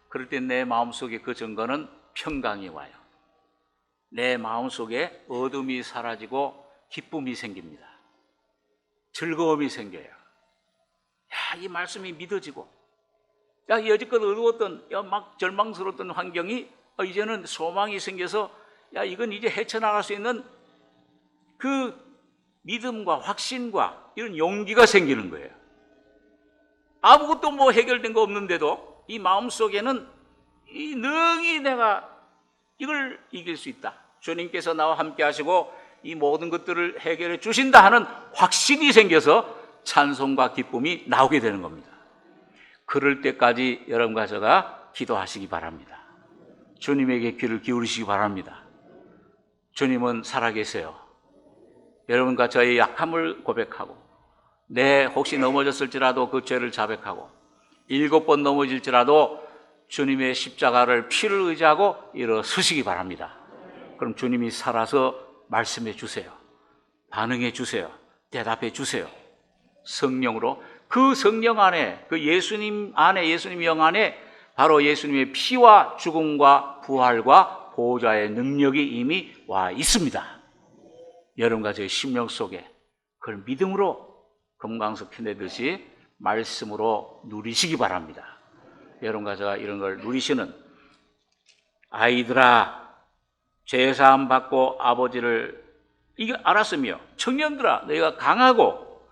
그럴 때 내 마음속에 그 증거는 평강이 와요. 내 마음속에 어둠이 사라지고 기쁨이 생깁니다. 즐거움이 생겨요. 이 말씀이 믿어지고 여지껏 어두웠던 막 절망스러웠던 환경이 이제는 소망이 생겨서 이건 이제 헤쳐나갈 수 있는 그 믿음과 확신과 이런 용기가 생기는 거예요. 아무것도 뭐 해결된 거 없는데도 이 마음속에는 능히 내가 이걸 이길 수 있다. 주님께서 나와 함께 하시고 이 모든 것들을 해결해 주신다 하는 확신이 생겨서 찬송과 기쁨이 나오게 되는 겁니다. 그럴 때까지 여러분과 제가 기도하시기 바랍니다. 주님에게 귀를 기울이시기 바랍니다. 주님은 살아계세요. 여러분과 저의 약함을 고백하고 내 혹시 넘어졌을지라도 그 죄를 자백하고 7번 넘어질지라도 주님의 십자가를 피를 의지하고 일어서시기 바랍니다. 그럼 주님이 살아서 말씀해 주세요. 반응해 주세요. 대답해 주세요. 성령으로 그 성령 안에 그 예수님 안에 예수님 영 안에 바로 예수님의 피와 죽음과 부활과 보호자의 능력이 이미 와 있습니다. 여러분과 제 심령 속에 그걸 믿음으로 금강석 캐내듯이 말씀으로 누리시기 바랍니다. 여러분과 제가 이런 걸 누리시는 아이들아, 죄사함 받고 아버지를 이거 알았으며 청년들아 너희가 강하고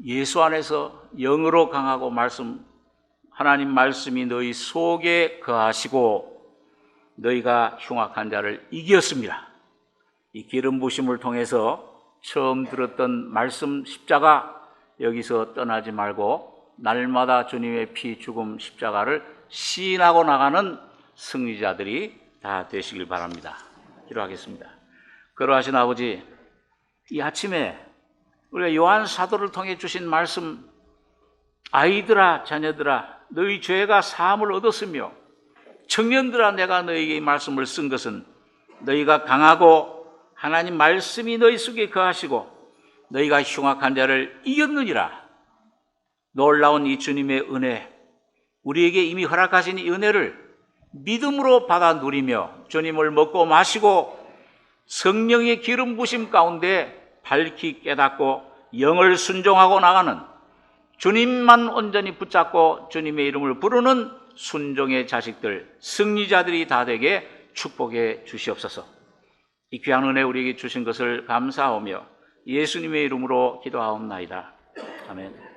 예수 안에서 영으로 강하고 하나님 말씀이 너희 속에 거하시고 너희가 흉악한 자를 이겼습니다. 이 기름 부심을 통해서 처음 들었던 말씀 십자가 여기서 떠나지 말고 날마다 주님의 피 죽음 십자가를 시인하고 나가는 승리자들이 다 되시길 바랍니다. 기도하겠습니다. 거룩하신 아버지, 이 아침에 우리가 요한 사도를 통해 주신 말씀, 아이들아 자녀들아 너희 죄가 사함을 얻었으며 청년들아 내가 너희에게 이 말씀을 쓴 것은 너희가 강하고 하나님 말씀이 너희 속에 거하시고 너희가 흉악한 자를 이겼느니라. 놀라운 이 주님의 은혜, 우리에게 이미 허락하신 이 은혜를 믿음으로 받아 누리며 주님을 먹고 마시고 성령의 기름 부심 가운데 밝히 깨닫고 영을 순종하고 나가는 주님만 온전히 붙잡고 주님의 이름을 부르는 순종의 자식들, 승리자들이 다 되게 축복해 주시옵소서. 이 귀한 은혜 우리에게 주신 것을 감사하며 예수님의 이름으로 기도하옵나이다. 아멘.